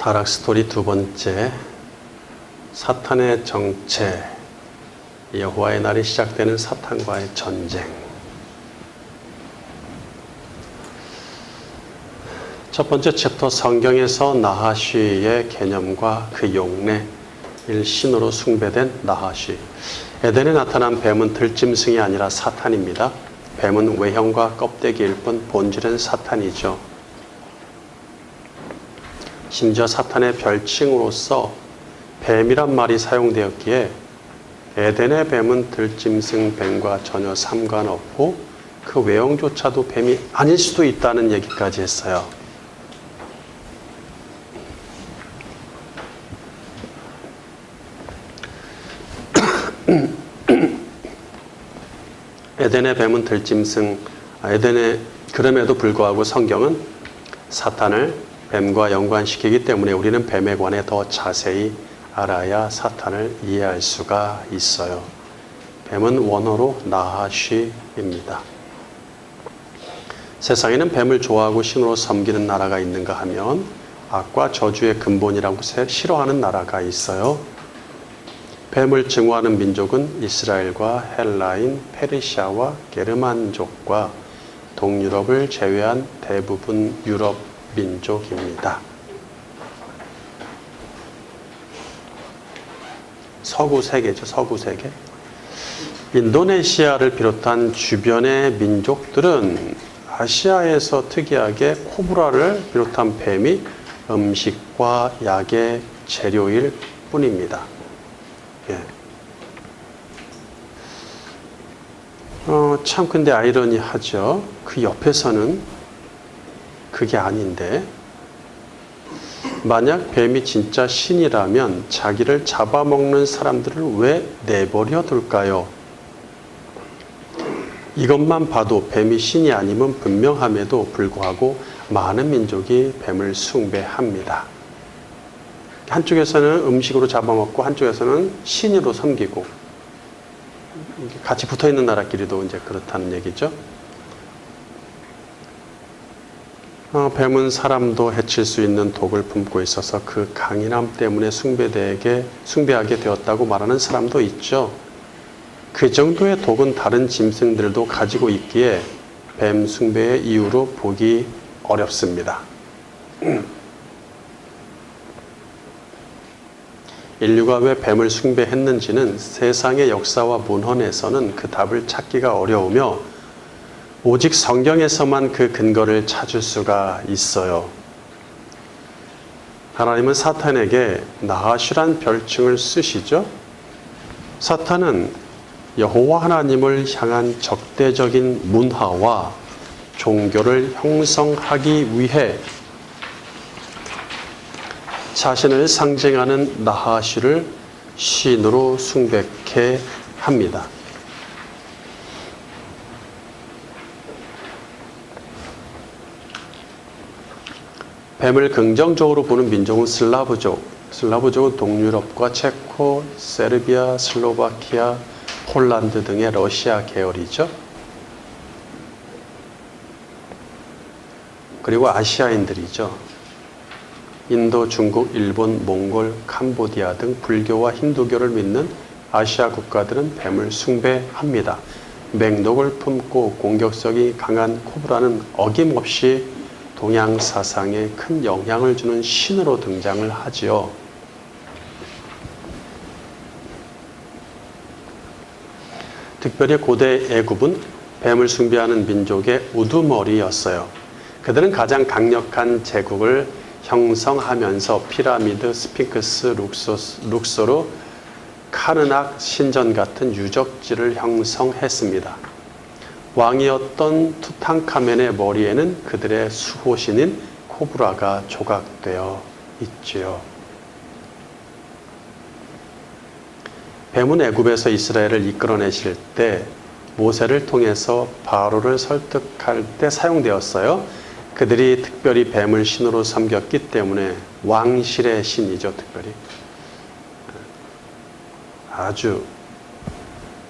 타락 스토리 두 번째, 사탄의 정체. 여호와의 날이 시작되는 사탄과의 전쟁. 첫 번째 챕터, 성경에서 나하시의 개념과 그 용례, 신으로 숭배된 나하시. 에덴에 나타난 뱀은 들짐승이 아니라 사탄입니다. 뱀은 외형과 껍데기일 뿐 본질은 사탄이죠. 심지어 사탄의 별칭으로서 뱀이란 말이 사용되었기에 에덴의 뱀은 들짐승 뱀과 전혀 상관없고 그 외형조차도 뱀이 아닐 수도 있다는 얘기까지 했어요. 에덴의 뱀은 들짐승, 그럼에도 불구하고 성경은 사탄을 뱀과 연관시키기 때문에 우리는 뱀에 관해 더 자세히 알아야 사탄을 이해할 수가 있어요. 뱀은 원어로 나하시입니다. 세상에는 뱀을 좋아하고 신으로 섬기는 나라가 있는가 하면 악과 저주의 근본이라고 싫어하는 나라가 있어요. 뱀을 증오하는 민족은 이스라엘과 헬라인, 페르시아와 게르만족과 동유럽을 제외한 대부분 유럽 민족입니다. 서구 세계죠, 서구 세계. 인도네시아를 비롯한 주변의 민족들은 아시아에서 특이하게 코브라를 비롯한 뱀이 음식과 약의 재료일 뿐입니다. 참 근데 아이러니하죠. 그 옆에서는 그게 아닌데, 만약 뱀이 진짜 신이라면 자기를 잡아먹는 사람들을 왜 내버려 둘까요? 이것만 봐도 뱀이 신이 아님은 분명함에도 불구하고 많은 민족이 뱀을 숭배합니다. 한쪽에서는 음식으로 잡아먹고 한쪽에서는 신으로 섬기고, 같이 붙어있는 나라끼리도 이제 그렇다는 얘기죠. 뱀은 사람도 해칠 수 있는 독을 품고 있어서 그 강인함 때문에 숭배하게 되었다고 말하는 사람도 있죠. 그 정도의 독은 다른 짐승들도 가지고 있기에 뱀 숭배의 이유로 보기 어렵습니다. 인류가 왜 뱀을 숭배했는지는 세상의 역사와 문헌에서는 그 답을 찾기가 어려우며 오직 성경에서만 그 근거를 찾을 수가 있어요. 하나님은 사탄에게 나하시란 별칭을 쓰시죠. 사탄은 여호와 하나님을 향한 적대적인 문화와 종교를 형성하기 위해 자신을 상징하는 나하시를 신으로 숭배케 합니다. 뱀을 긍정적으로 보는 민족은 슬라브족. 슬라브족은 동유럽과 체코, 세르비아, 슬로바키아, 폴란드 등의 러시아 계열이죠. 그리고 아시아인들이죠. 인도, 중국, 일본, 몽골, 캄보디아 등 불교와 힌두교를 믿는 아시아 국가들은 뱀을 숭배합니다. 맹독을 품고 공격성이 강한 코브라는 어김없이 동양 사상에 큰 영향을 주는 신으로 등장을 하지요. 특별히 고대 애굽은 뱀을 숭배하는 민족의 우두머리였어요. 그들은 가장 강력한 제국을 형성하면서 피라미드, 스핑크스, 룩소르, 카르낙, 신전 같은 유적지를 형성했습니다. 왕이었던 투탕카멘의 머리에는 그들의 수호신인 코브라가 조각되어 있지요. 뱀은 애굽에서 이스라엘을 이끌어내실 때 모세를 통해서 바로를 설득할 때 사용되었어요. 그들이 특별히 뱀을 신으로 섬겼기 때문에 왕실의 신이죠, 특별히. 아주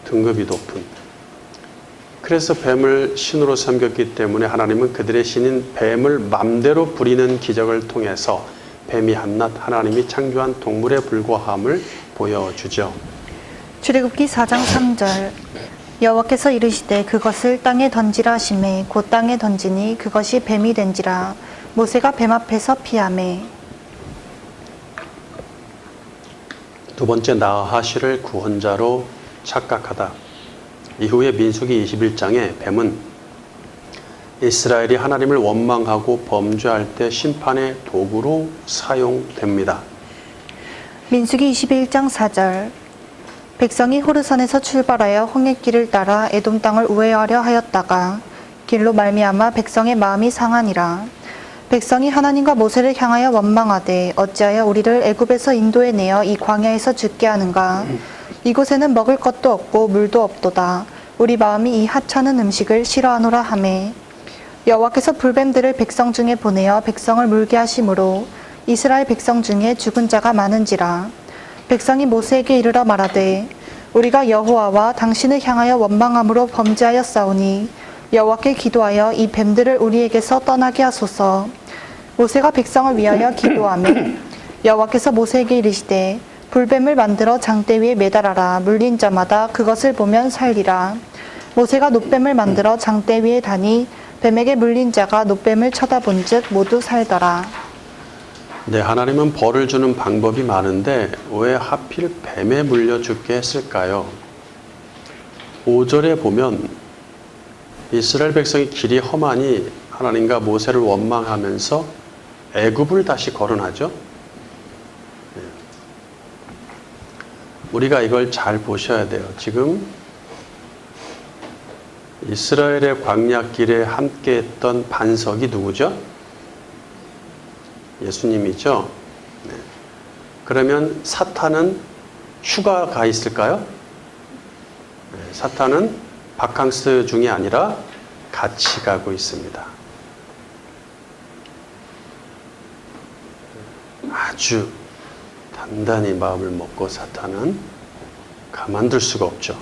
등급이 높은. 그래서 뱀을 신으로 섬겼기 때문에 하나님은 그들의 신인 뱀을 맘대로 부리는 기적을 통해서 뱀이 한낱 하나님이 창조한 동물에 불과함을 보여주죠. 출애굽기 4장 3절 여호와께서 이르시되 그것을 땅에 던지라 하시매 곧 땅에 던지니 그것이 뱀이 된지라. 모세가 뱀 앞에서 피하매. 두 번째, 나하시를 구원자로 착각하다. 이후에 민수기 21장에 뱀은 이스라엘이 하나님을 원망하고 범죄할 때 심판의 도구로 사용됩니다. 민수기 21장 4절 백성이 호르산에서 출발하여 홍해길을 따라 에돔 땅을 우회하려 하였다가 길로 말미암아 백성의 마음이 상하니라. 백성이 하나님과 모세를 향하여 원망하되 어찌하여 우리를 애굽에서 인도해 내어 이 광야에서 죽게 하는가. 이곳에는 먹을 것도 없고 물도 없도다. 우리 마음이 이 하찮은 음식을 싫어하노라 하매. 여호와께서 불뱀들을 백성 중에 보내어 백성을 물게 하심으로 이스라엘 백성 중에 죽은 자가 많은지라. 백성이 모세에게 이르러 말하되 우리가 여호와와 당신을 향하여 원망함으로 범죄하였사오니 여호와께 기도하여 이 뱀들을 우리에게서 떠나게 하소서. 모세가 백성을 위하여 기도하매 여호와께서 모세에게 이르시되 불뱀을 만들어 장대 위에 매달아라. 물린 자마다 그것을 보면 살리라. 모세가 놋뱀을 만들어 장대 위에 다니 뱀에게 물린 자가 놋뱀을 쳐다본즉 모두 살더라. 네, 하나님은 벌을 주는 방법이 많은데 왜 하필 뱀에 물려 죽게 했을까요? 5절에 보면 이스라엘 백성이 길이 험하니 하나님과 모세를 원망하면서 애굽을 다시 거론하죠. 우리가 이걸 잘 보셔야 돼요. 지금 이스라엘의 광야길에 함께했던 반석이 누구죠? 예수님이죠. 네. 그러면 사탄은 휴가가 있을까요? 네, 사탄은 바캉스 중이 아니라 같이 가고 있습니다. 아주 단단히 마음을 먹고 사탄은 가만둘 수가 없죠.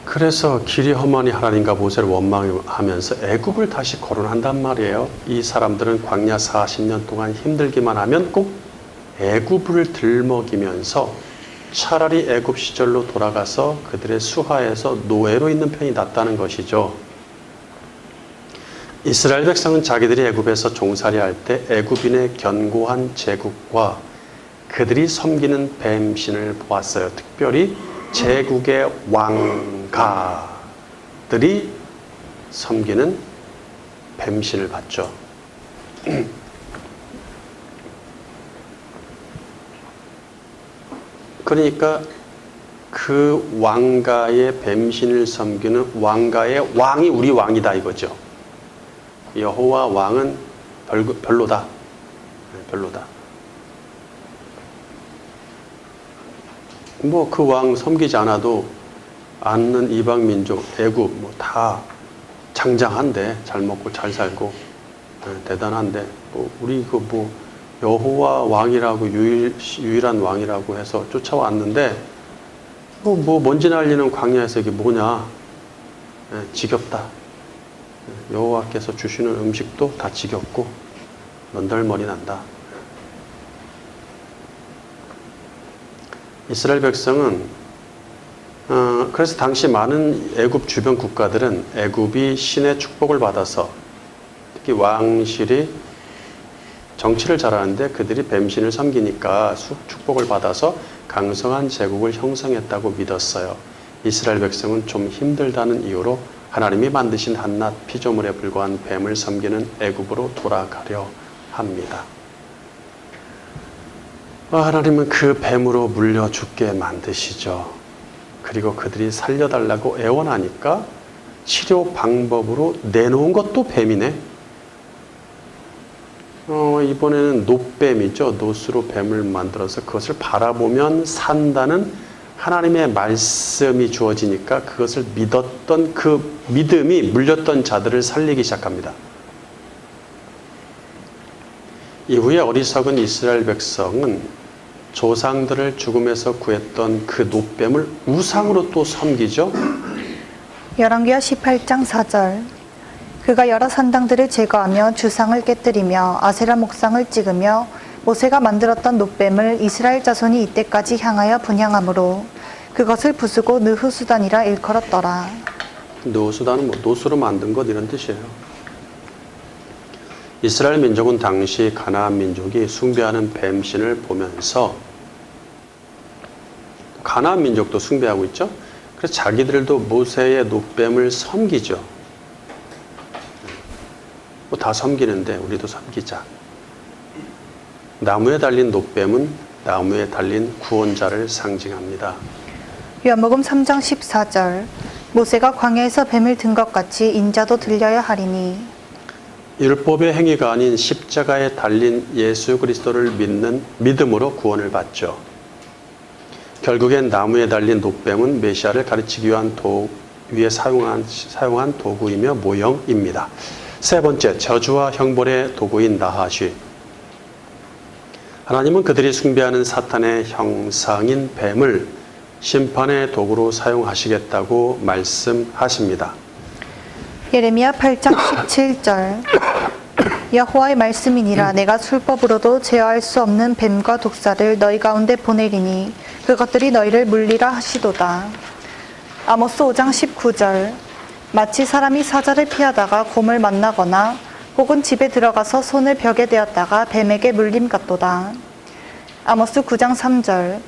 그래서 길이 험하니 하나님과 모세를 원망하면서 애굽을 다시 거론한단 말이에요. 이 사람들은 광야 40년 동안 힘들기만 하면 꼭 애굽을 들먹이면서 차라리 애굽 시절로 돌아가서 그들의 수하에서 노예로 있는 편이 낫다는 것이죠. 이스라엘 백성은 자기들이 애굽에서 종살이 할 때 애굽인의 견고한 제국과 그들이 섬기는 뱀신을 보았어요. 특별히 제국의 왕가들이 섬기는 뱀신을 봤죠. 그러니까 그 왕가의 뱀신을 섬기는 왕가의 왕이 우리 왕이다 이거죠. 여호와 왕은 별로다. 별로다. 뭐 그 왕 섬기지 않아도 않는 이방 민족, 애굽 뭐 다 장장한데 잘 먹고 잘 살고 대단한데 뭐 우리 그 뭐 여호와 왕이라고 유일한 왕이라고 해서 쫓아왔는데 뭐 먼지 날리는 광야에서 이게 뭐냐. 지겹다. 여호와께서 주시는 음식도 다 지겹고 넌덜머리 난다. 이스라엘 백성은 그래서 당시 많은 애굽 주변 국가들은 애굽이 신의 축복을 받아서 특히 왕실이 정치를 잘하는데 그들이 뱀신을 섬기니까 축복을 받아서 강성한 제국을 형성했다고 믿었어요. 이스라엘 백성은 좀 힘들다는 이유로 하나님이 만드신 한낱 피조물에 불과한 뱀을 섬기는 애굽으로 돌아가려 합니다. 하나님은 그 뱀으로 물려 죽게 만드시죠. 그리고 그들이 살려달라고 애원하니까 치료 방법으로 내놓은 것도 뱀이네. 이번에는 놋뱀이죠. 놋으로 뱀을 만들어서 그것을 바라보면 산다는 하나님의 말씀이 주어지니까 그것을 믿었던 그 믿음이 물렸던 자들을 살리기 시작합니다. 이후에 어리석은 이스라엘 백성은 조상들을 죽음에서 구했던 그 노뱀을 우상으로 또 섬기죠. 열왕기하 18장 4절. 그가 여러 산당들을 제거하며 주상을 깨뜨리며 아세라 목상을 찍으며 모세가 만들었던 노뱀을 이스라엘 자손이 이때까지 향하여 분향함으로 그것을 부수고 느후수단이라 일컬었더라. 느후수단은 뭐 노수로 만든 것 이런 뜻이에요. 이스라엘 민족은 당시 가나안 민족이 숭배하는 뱀신을 보면서 가나안 민족도 숭배하고 있죠. 그래서 자기들도 모세의 노뱀을 섬기죠. 뭐 다 섬기는데 우리도 섬기자. 나무에 달린 노뱀은 나무에 달린 구원자를 상징합니다. 요한복음 3장 14절. 모세가 광야에서 뱀을 든 것 같이 인자도 들려야 하리니. 율법의 행위가 아닌 십자가에 달린 예수 그리스도를 믿는 믿음으로 구원을 받죠. 결국엔 나무에 달린 노뱀은 메시아를 가르치기 위해 사용한 도구이며 모형입니다. 세 번째, 저주와 형벌의 도구인 나하시. 하나님은 그들이 숭배하는 사탄의 형상인 뱀을 심판의 도구로 사용하시겠다고 말씀하십니다. 예레미야 8장 17절. 여호와의 말씀이니라. 내가 술법으로도 제어할 수 없는 뱀과 독사를 너희 가운데 보내리니 그것들이 너희를 물리라 하시도다. 아모스 5장 19절. 마치 사람이 사자를 피하다가 곰을 만나거나 혹은 집에 들어가서 손을 벽에 대었다가 뱀에게 물림 같도다. 아모스 9장 3절.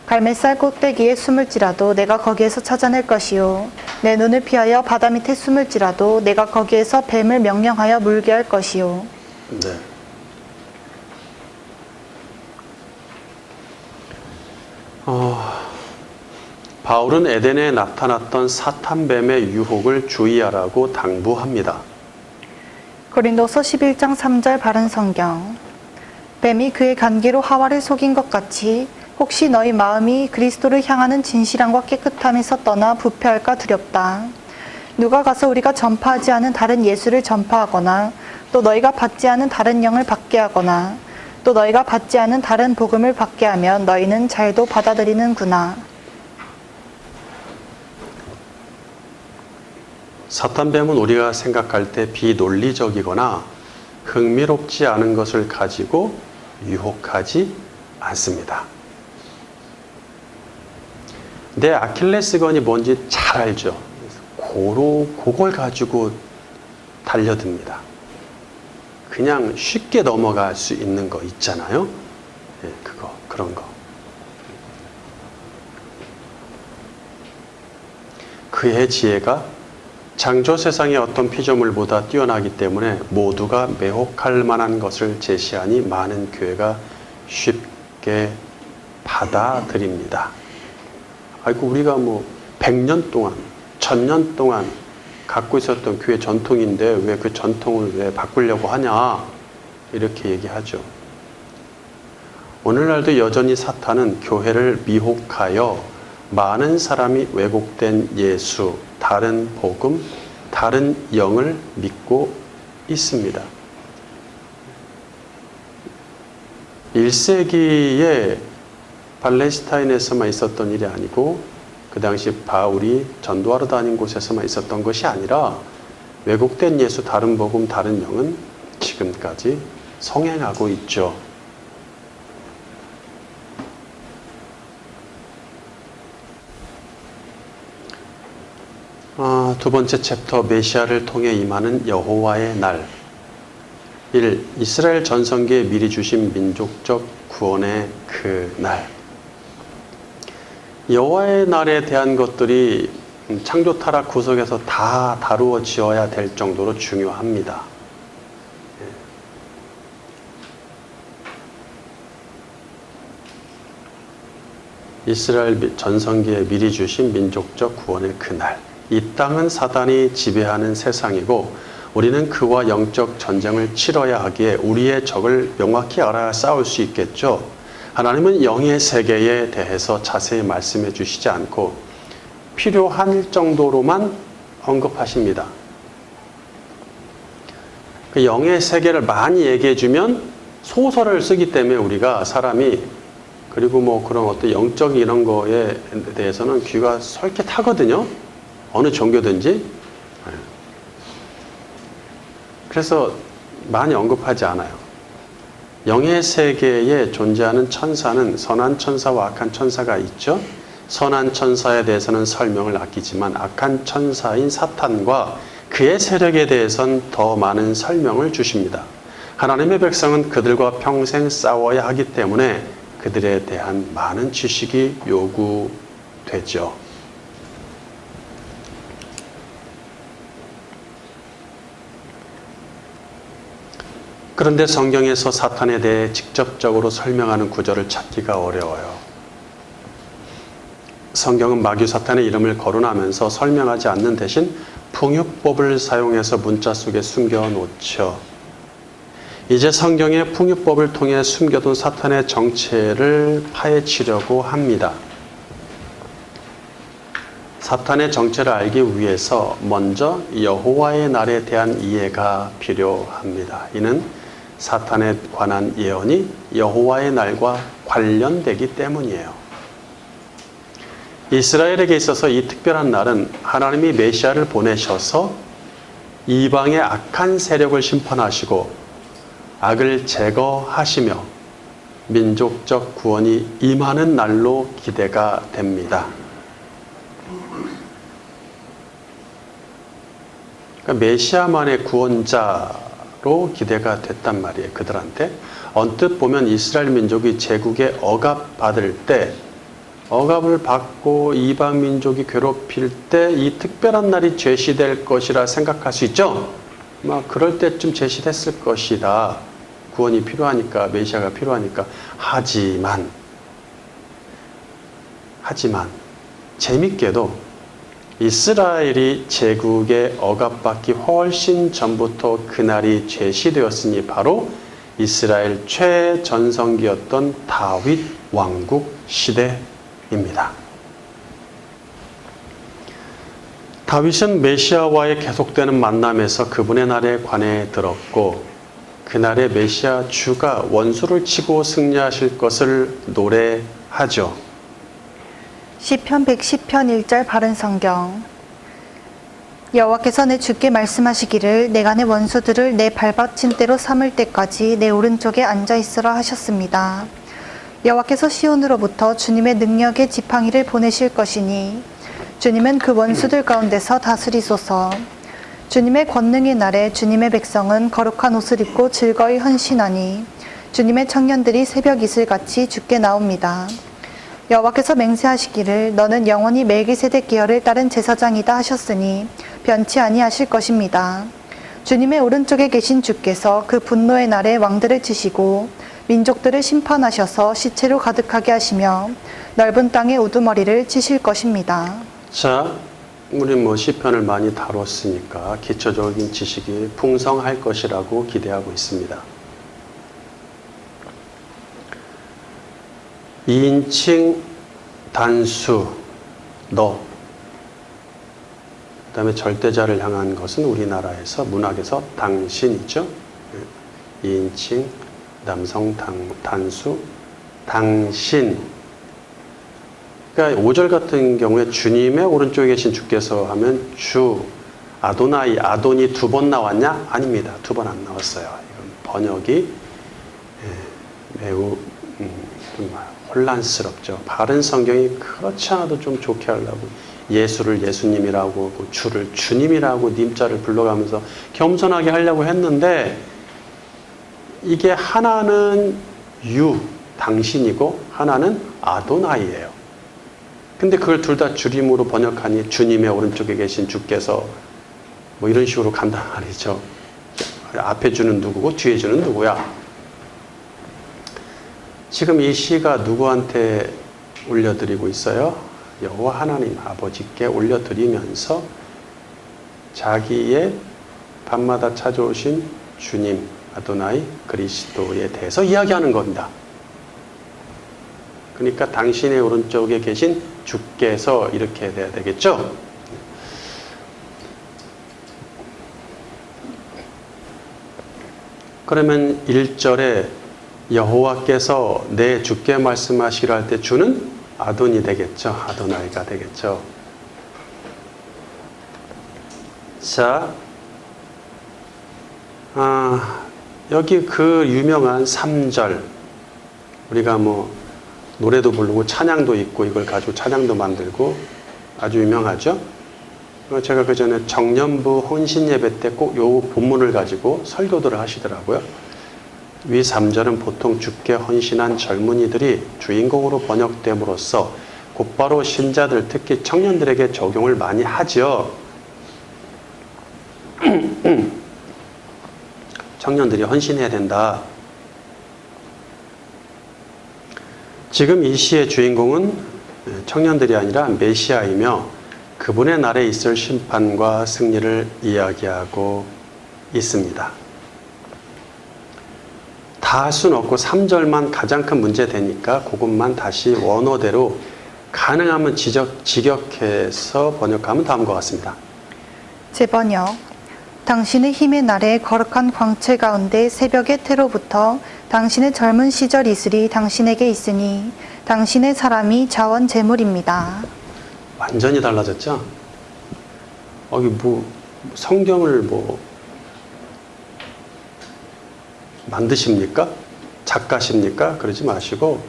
갈멜살 꼭대기에 숨을지라도 내가 거기에서 찾아낼 것이요 내 눈을 피하여 바다 밑에 숨을지라도 내가 거기에서 뱀을 명령하여 물게 할 것이요. 네. 바울은 에덴에 나타났던 사탄뱀의 유혹을 주의하라고 당부합니다. 고린도서 11장 3절 바른 성경. 뱀이 그의 간기로 하와를 속인 것 같이 혹시 너희 마음이 그리스도를 향하는 진실함과 깨끗함에서 떠나 부패할까 두렵다. 누가 가서 우리가 전파하지 않은 다른 예수를 전파하거나 또 너희가 받지 않은 다른 영을 받게 하거나 또 너희가 받지 않은 다른 복음을 받게 하면 너희는 잘도 받아들이는구나. 사탄뱀은 우리가 생각할 때 비논리적이거나 흥미롭지 않은 것을 가지고 유혹하지 않습니다. 내 아킬레스건이 뭔지 잘 알죠. 그걸 가지고 달려듭니다. 그냥 쉽게 넘어갈 수 있는 거 있잖아요. 네, 그런 거. 그의 지혜가 창조 세상의 어떤 피조물보다 뛰어나기 때문에 모두가 매혹할 만한 것을 제시하니 많은 교회가 쉽게 받아들입니다. 아이고, 우리가 뭐 100년 동안, 1000년 동안 갖고 있었던 교회 전통인데 왜 그 전통을 왜 바꾸려고 하냐, 이렇게 얘기하죠. 오늘날도 여전히 사탄은 교회를 미혹하여 많은 사람이 왜곡된 예수, 다른 복음, 다른 영을 믿고 있습니다. 1세기에 팔레스타인에서만 있었던 일이 아니고 그 당시 바울이 전도하러 다닌 곳에서만 있었던 것이 아니라 왜곡된 예수, 다른 복음, 다른 영은 지금까지 성행하고 있죠. 두 번째 챕터, 메시아를 통해 임하는 여호와의 날. 1. 이스라엘 전성기에 미리 주신 민족적 구원의 그 날. 여호와의 날에 대한 것들이 창조 타락 구석에서 다 다루어지어야 될 정도로 중요합니다. 이스라엘 전성기에 미리 주신 민족적 구원의 그날. 이 땅은 사단이 지배하는 세상이고 우리는 그와 영적 전쟁을 치러야 하기에 우리의 적을 명확히 알아야 싸울 수 있겠죠. 하나님은 영의 세계에 대해서 자세히 말씀해 주시지 않고 필요한 정도로만 언급하십니다. 그 영의 세계를 많이 얘기해 주면 소설을 쓰기 때문에 우리가 사람이 그리고 뭐 그런 어떤 영적 이런 거에 대해서는 귀가 솔깃하거든요. 어느 종교든지. 그래서 많이 언급하지 않아요. 영의 세계에 존재하는 천사는 선한 천사와 악한 천사가 있죠. 선한 천사에 대해서는 설명을 아끼지만 악한 천사인 사탄과 그의 세력에 대해서는 더 많은 설명을 주십니다. 하나님의 백성은 그들과 평생 싸워야 하기 때문에 그들에 대한 많은 지식이 요구되죠. 그런데 성경에서 사탄에 대해 직접적으로 설명하는 구절을 찾기가 어려워요. 성경은 마귀 사탄의 이름을 거론하면서 설명하지 않는 대신 풍유법을 사용해서 문자 속에 숨겨놓죠. 이제 성경의 풍유법을 통해 숨겨둔 사탄의 정체를 파헤치려고 합니다. 사탄의 정체를 알기 위해서 먼저 여호와의 날에 대한 이해가 필요합니다. 이는 사탄에 관한 예언이 여호와의 날과 관련되기 때문이에요. 이스라엘에게 있어서 이 특별한 날은 하나님이 메시아를 보내셔서 이방의 악한 세력을 심판하시고 악을 제거하시며 민족적 구원이 임하는 날로 기대가 됩니다. 그러니까 메시아만의 구원자로 기대가 됐단 말이에요. 그들한테. 언뜻 보면 이스라엘 민족이 제국에 억압받을 때, 억압을 받고 이방 민족이 괴롭힐 때 이 특별한 날이 제시될 것이라 생각할 수 있죠. 막 그럴 때쯤 제시됐을 것이다. 구원이 필요하니까, 메시아가 필요하니까. 하지만 재밌게도 이스라엘이 제국에 억압받기 훨씬 전부터 그날이 제시되었으니 바로 이스라엘 최전성기였던 다윗 왕국 시대입니다. 다윗은 메시아와의 계속되는 만남에서 그분의 날에 관해 들었고 그날의 메시아 주가 원수를 치고 승리하실 것을 노래하죠. 시편 110편 1절 바른 성경. 여호와께서 내 주께 말씀하시기를 내가 내 원수들을 내 발받침대로 삼을 때까지 내 오른쪽에 앉아 있으라 하셨습니다. 여호와께서 시온으로부터 주님의 능력의 지팡이를 보내실 것이니 주님은 그 원수들 가운데서 다스리소서. 주님의 권능의 날에 주님의 백성은 거룩한 옷을 입고 즐거이 헌신하니 주님의 청년들이 새벽 이슬같이 주께 나옵니다. 여호와께서 맹세하시기를 너는 영원히 멜기세덱 계열을 따른 제사장이다 하셨으니 변치 아니하실 것입니다. 주님의 오른쪽에 계신 주께서 그 분노의 날에 왕들을 치시고 민족들을 심판하셔서 시체로 가득하게 하시며 넓은 땅에 우두머리를 치실 것입니다. 자, 우리 시편을 많이 다뤘으니까 기초적인 지식이 풍성할 것이라고 기대하고 있습니다. 2인칭 단수 너, 그 다음에 절대자를 향한 것은 우리나라에서 문학에서 당신이죠. 2인칭 남성 단수 당신. 그러니까 5절 같은 경우에 주님의 오른쪽에 계신 주께서 하면 주, 아도나이, 아돈이 2번 나왔냐? 아닙니다. 2번 안 나왔어요. 이건 번역이 매우 혼란스럽죠. 바른 성경이 그렇지 않아도 좀 좋게 하려고 예수를 예수님이라고 주를 주님이라고 님자를 불러가면서 겸손하게 하려고 했는데 이게 하나는 유, 당신이고 하나는 아도나이예요. 근데 그걸 둘 다 줄임으로 번역하니 주님의 오른쪽에 계신 주께서 이런 식으로 간단 말이죠. 앞에 주는 누구고 뒤에 주는 누구야? 지금 이 시가 누구한테 올려드리고 있어요? 여호와 하나님 아버지께 올려드리면서 자기의 밤마다 찾아오신 주님 아도나이 그리스도에 대해서 이야기하는 겁니다. 그러니까 당신의 오른쪽에 계신 주께서 이렇게 돼야 되겠죠? 그러면 1절에 여호와께서 내 주께 말씀하시기를 할 때 주는 아돈이 되겠죠. 아도나이가 되겠죠. 자, 여기 그 유명한 3절, 우리가 뭐 노래도 부르고 찬양도 있고 이걸 가지고 찬양도 만들고 아주 유명하죠. 제가 그 전에 정년부 혼신 예배 때 꼭 요 본문을 가지고 설교들을 하시더라고요. 위 3절은 보통 주께 헌신한 젊은이들이 주인공으로 번역됨으로써 곧바로 신자들, 특히 청년들에게 적용을 많이 하죠. 청년들이 헌신해야 된다. 지금 이 시의 주인공은 청년들이 아니라 메시아이며 그분의 날에 있을 심판과 승리를 이야기하고 있습니다. 다 할 수는 없고 3절만 가장 큰 문제 되니까 그것만 다시 원어대로 가능하면 직역해서 번역하면 다음과 같습니다. 재번역. 당신의 힘의 날에 거룩한 광채 가운데 새벽의 태로부터 당신의 젊은 시절 이슬이 당신에게 있으니 당신의 사람이 자원 제물입니다. 완전히 달라졌죠? 여기 성경을 만드십니까? 작가십니까? 그러지 마시고,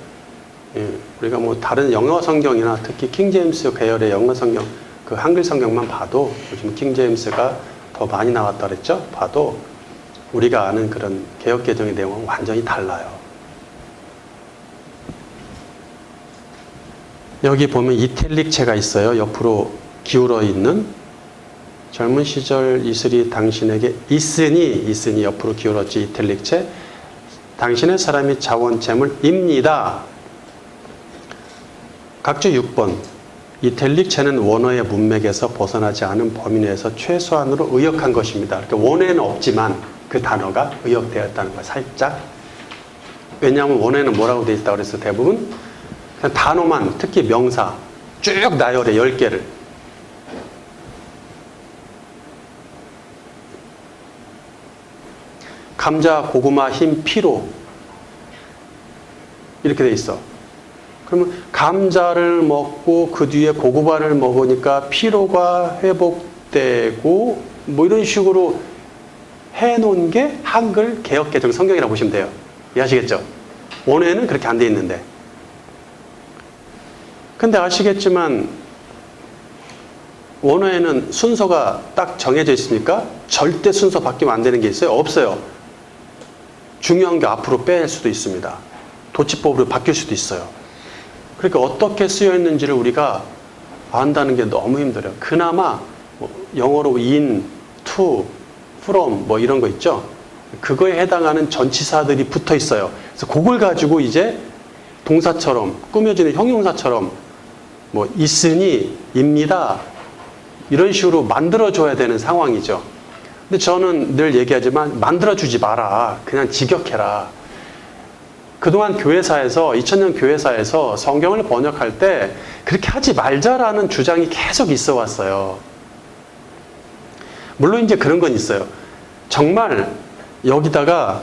우리가 다른 영어 성경이나 특히 킹제임스 계열의 영어 성경, 그 한글 성경만 봐도 요즘 킹제임스가 더 많이 나왔다 그랬죠? 봐도 우리가 아는 그런 개역개정의 내용은 완전히 달라요. 여기 보면 이탈릭체가 있어요. 옆으로 기울어 있는 젊은 시절 이슬이 당신에게 있으니 옆으로 기울었지 이탈릭체. 당신의 사람이 자원 재물입니다. 각주 6번. 이탈릭체는 원어의 문맥에서 벗어나지 않은 범위 내에서 최소한으로 의역한 것입니다. 그러니까 원어에는 없지만 그 단어가 의역되었다는 거예요. 살짝. 왜냐하면 원어에는 뭐라고 되어 있다고 그래서 대부분 그냥 단어만, 특히 명사 쭉 나열해 10개를. 감자, 고구마, 흰, 피로 이렇게 돼 있어. 그러면 감자를 먹고 그 뒤에 고구마를 먹으니까 피로가 회복되고 이런 식으로 해놓은 게 한글 개역개정 성경이라고 보시면 돼요. 이해하시겠죠? 원어에는 그렇게 안 돼 있는데. 근데 아시겠지만 원어에는 순서가 딱 정해져 있습니까? 절대 순서 바뀌면 안 되는 게 있어요? 없어요. 중요한 게 앞으로 뺄 수도 있습니다. 도치법으로 바뀔 수도 있어요. 그러니까 어떻게 쓰여 있는지를 우리가 안다는 게 너무 힘들어요. 그나마 영어로 in, to, from 이런 거 있죠. 그거에 해당하는 전치사들이 붙어 있어요. 그래서 그걸 가지고 이제 동사처럼 꾸며지는 형용사처럼 있으니, 입니다 이런 식으로 만들어줘야 되는 상황이죠. 근데 저는 늘 얘기하지만 만들어주지 마라. 그냥 직역해라. 그동안 교회사에서 2000년 교회사에서 성경을 번역할 때 그렇게 하지 말자라는 주장이 계속 있어 왔어요. 물론 이제 그런 건 있어요. 정말 여기다가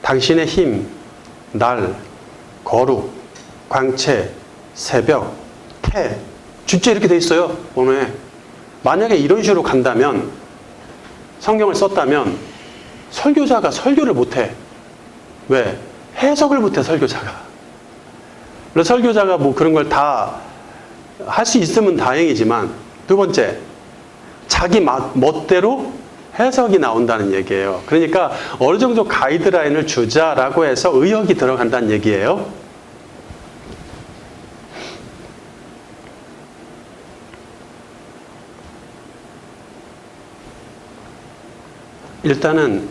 당신의 힘, 날, 거룩, 광채, 새벽, 태, 진짜 이렇게 돼 있어요. 오늘 만약에 이런 식으로 간다면, 성경을 썼다면 설교자가 설교를 못해. 왜? 해석을 못해, 설교자가. 그래서 설교자가 그런 걸 다 할 수 있으면 다행이지만, 두 번째, 자기 멋대로 해석이 나온다는 얘기예요. 그러니까 어느 정도 가이드라인을 주자라고 해서 의역이 들어간다는 얘기예요. 일단은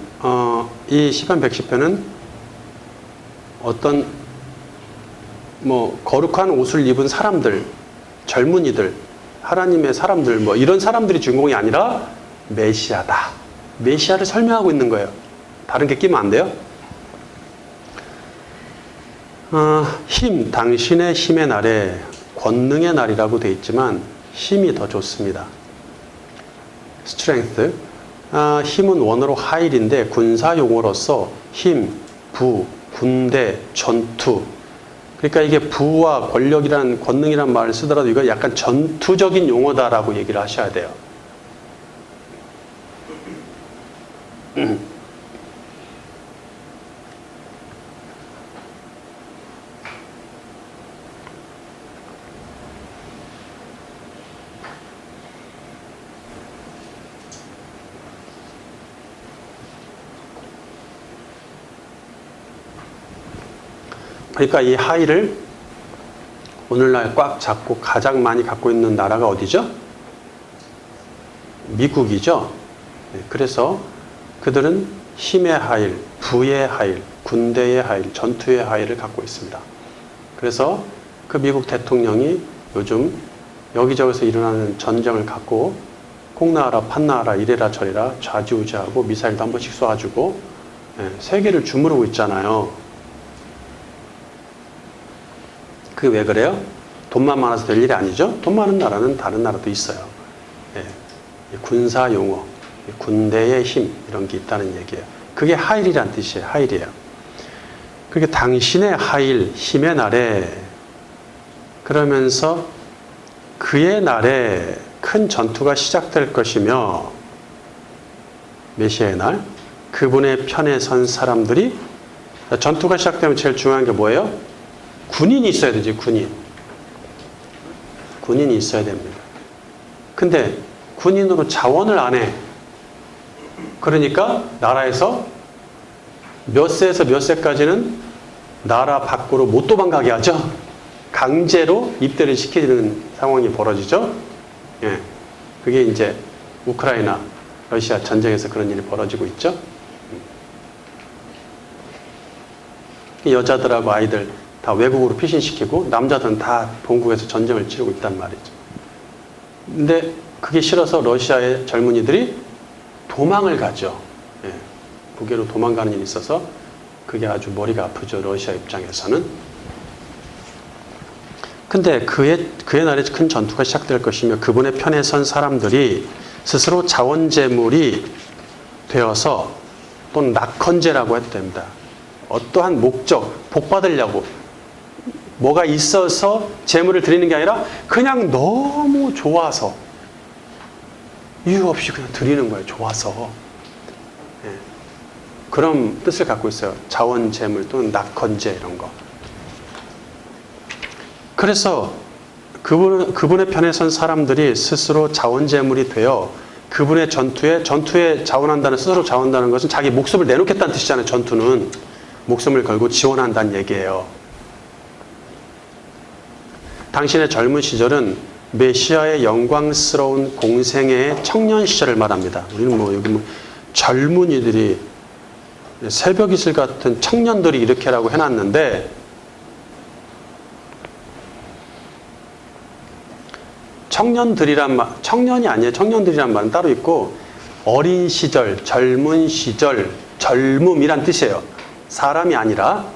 이 시편 110편은 어떤 거룩한 옷을 입은 사람들, 젊은이들, 하나님의 사람들 이런 사람들이 주인공이 아니라 메시아다. 메시아를 설명하고 있는 거예요. 다른 게 끼면 안 돼요. 힘, 당신의 힘의 날에 권능의 날이라고 돼 있지만 힘이 더 좋습니다. strength. 힘은 원어로 하일인데 군사 용어로서 힘, 부, 군대, 전투. 그러니까 이게 부와 권력이란 권능이란 말을 쓰더라도 이거 약간 전투적인 용어다라고 얘기를 하셔야 돼요. 그러니까 이 하이를 오늘날 꽉 잡고 가장 많이 갖고 있는 나라가 어디죠? 미국이죠. 그래서 그들은 힘의 하일, 부의 하일, 군대의 하일, 전투의 하일을 갖고 있습니다. 그래서 그 미국 대통령이 요즘 여기저기서 일어나는 전쟁을 갖고 콩나하라 판나하라 이래라 저래라 좌지우지하고 미사일도 한 번씩 쏴가지고 세계를 주무르고 있잖아요. 그게 왜 그래요? 돈만 많아서 될 일이 아니죠. 돈 많은 나라는 다른 나라도 있어요. 군사 용어, 군대의 힘 이런 게 있다는 얘기예요. 그게 하일이란 뜻이에요. 하일이에요. 그게 당신의 하일, 힘의 날에 그러면서 그의 날에 큰 전투가 시작될 것이며 메시아의 날 그분의 편에 선 사람들이 전투가 시작되면 제일 중요한 게 뭐예요? 군인이 있어야 되지, 군인. 군인이 있어야 됩니다. 근데 군인으로 자원을 안 해. 그러니까 나라에서 몇 세에서 몇 세까지는 나라 밖으로 못 도망가게 하죠. 강제로 입대를 시키는 상황이 벌어지죠. 예. 그게 이제 우크라이나, 러시아 전쟁에서 그런 일이 벌어지고 있죠. 여자들하고 아이들 다 외국으로 피신시키고 남자들은 다 본국에서 전쟁을 치르고 있단 말이죠. 근데 그게 싫어서 러시아의 젊은이들이 도망을 가죠. 예. 북외로 도망가는 일이 있어서 그게 아주 머리가 아프죠. 러시아 입장에서는. 근데 그의 날에 큰 전투가 시작될 것이며 그분의 편에 선 사람들이 스스로 자원제물이 되어서 또는 낙헌제라고 해도 됩니다. 어떠한 목적, 복 받으려고 뭐가 있어서 제물을 드리는 게 아니라 그냥 너무 좋아서 이유 없이 그냥 드리는 거예요. 좋아서. 예. 그런 뜻을 갖고 있어요. 자원제물 또는 낙헌제 이런 거. 그래서 그분의 편에 선 사람들이 스스로 자원제물이 되어 그분의 전투에 자원한다는, 스스로 자원한다는 것은 자기 목숨을 내놓겠다는 뜻이잖아요. 전투는. 목숨을 걸고 지원한다는 얘기예요. 당신의 젊은 시절은 메시아의 영광스러운 공생애의 청년 시절을 말합니다. 우리는 여기 젊은이들이 새벽 이슬 같은 청년들이 이렇게라고 해놨는데 청년이 아니에요. 청년들이란 말은 따로 있고 어린 시절, 젊은 시절, 젊음이란 뜻이에요. 사람이 아니라.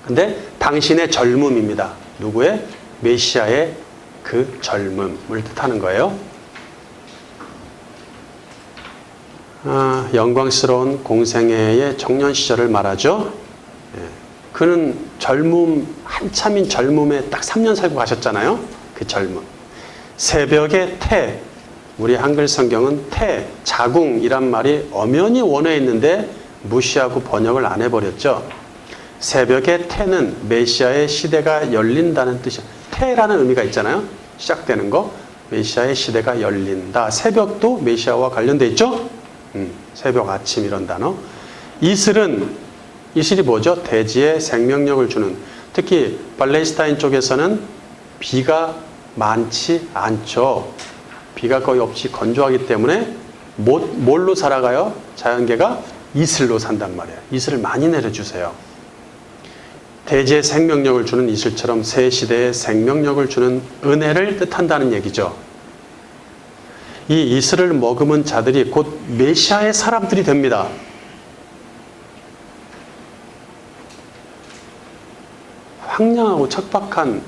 근데 당신의 젊음입니다. 누구의? 메시아의 그 젊음을 뜻하는 거예요. 영광스러운 공생애의 청년 시절을 말하죠. 예. 그는 한참인 젊음에 딱 3년 살고 가셨잖아요. 그 젊음. 새벽의 태, 우리 한글 성경은 태, 자궁이란 말이 엄연히 원어에 있는데 무시하고 번역을 안 해버렸죠. 새벽의 태는 메시아의 시대가 열린다는 뜻이에요. 태라는 의미가 있잖아요. 시작되는 거. 메시아의 시대가 열린다. 새벽도 메시아와 관련돼 있죠. 새벽, 아침 이런 단어. 이슬이 뭐죠? 대지에 생명력을 주는. 특히 팔레스타인 쪽에서는 비가 많지 않죠. 비가 거의 없이 건조하기 때문에 뭘로 살아가요? 자연계가 이슬로 산단 말이에요. 이슬을 많이 내려주세요. 대지에 생명력을 주는 이슬처럼 새 시대에 생명력을 주는 은혜를 뜻한다는 얘기죠. 이 이슬을 머금은 자들이 곧 메시아의 사람들이 됩니다. 황량하고 척박한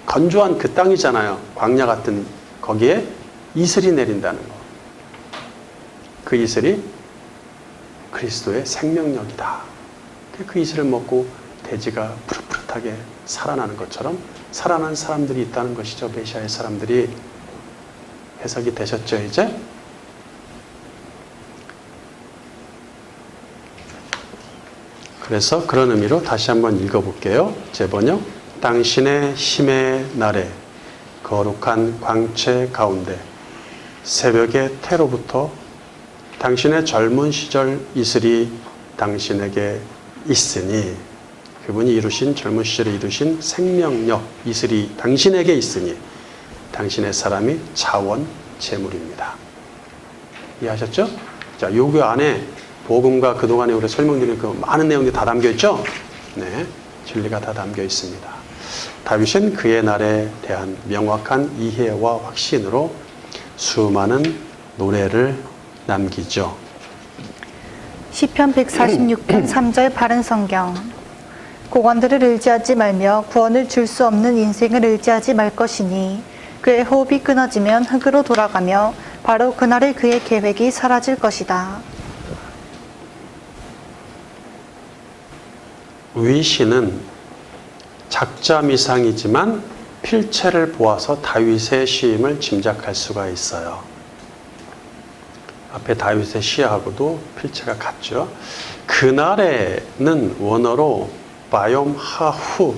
건조한 그 땅이잖아요. 광야 같은 거기에 이슬이 내린다는 거. 그 이슬이 그리스도의 생명력이다. 그 이슬을 먹고 돼지가 푸릇푸릇하게 살아나는 것처럼 살아난 사람들이 있다는 것이죠. 메시아의 사람들이. 해석이 되셨죠, 이제? 그래서 그런 의미로 다시 한번 읽어볼게요. 제 번역. 당신의 힘의 날에 거룩한 광채 가운데 새벽의 태로부터 당신의 젊은 시절 이슬이 당신에게 있으니, 그분이 이루신 젊은 시절에 이루신 생명력 이슬이 당신에게 있으니 당신의 사람이 자원 재물입니다. 이해하셨죠? 자, 요구 안에 복음과 그동안에 우리 설명드린 그 많은 내용들이 다 담겨 있죠? 네, 진리가 다 담겨 있습니다. 다윗은 그의 날에 대한 명확한 이해와 확신으로 수많은 노래를 남기죠. 시편 146편 3절 바른 성경. 고관들을 의지하지 말며 구원을 줄 수 없는 인생을 의지하지 말 것이니 그의 호흡이 끊어지면 흙으로 돌아가며 바로 그날에 그의 계획이 사라질 것이다. 위시는 작자미상이지만 필체를 보아서 다윗의 시임을 짐작할 수가 있어요. 앞에 다윗의 시하고도 필체가 같죠. 그날에는 원어로 바욤 하후,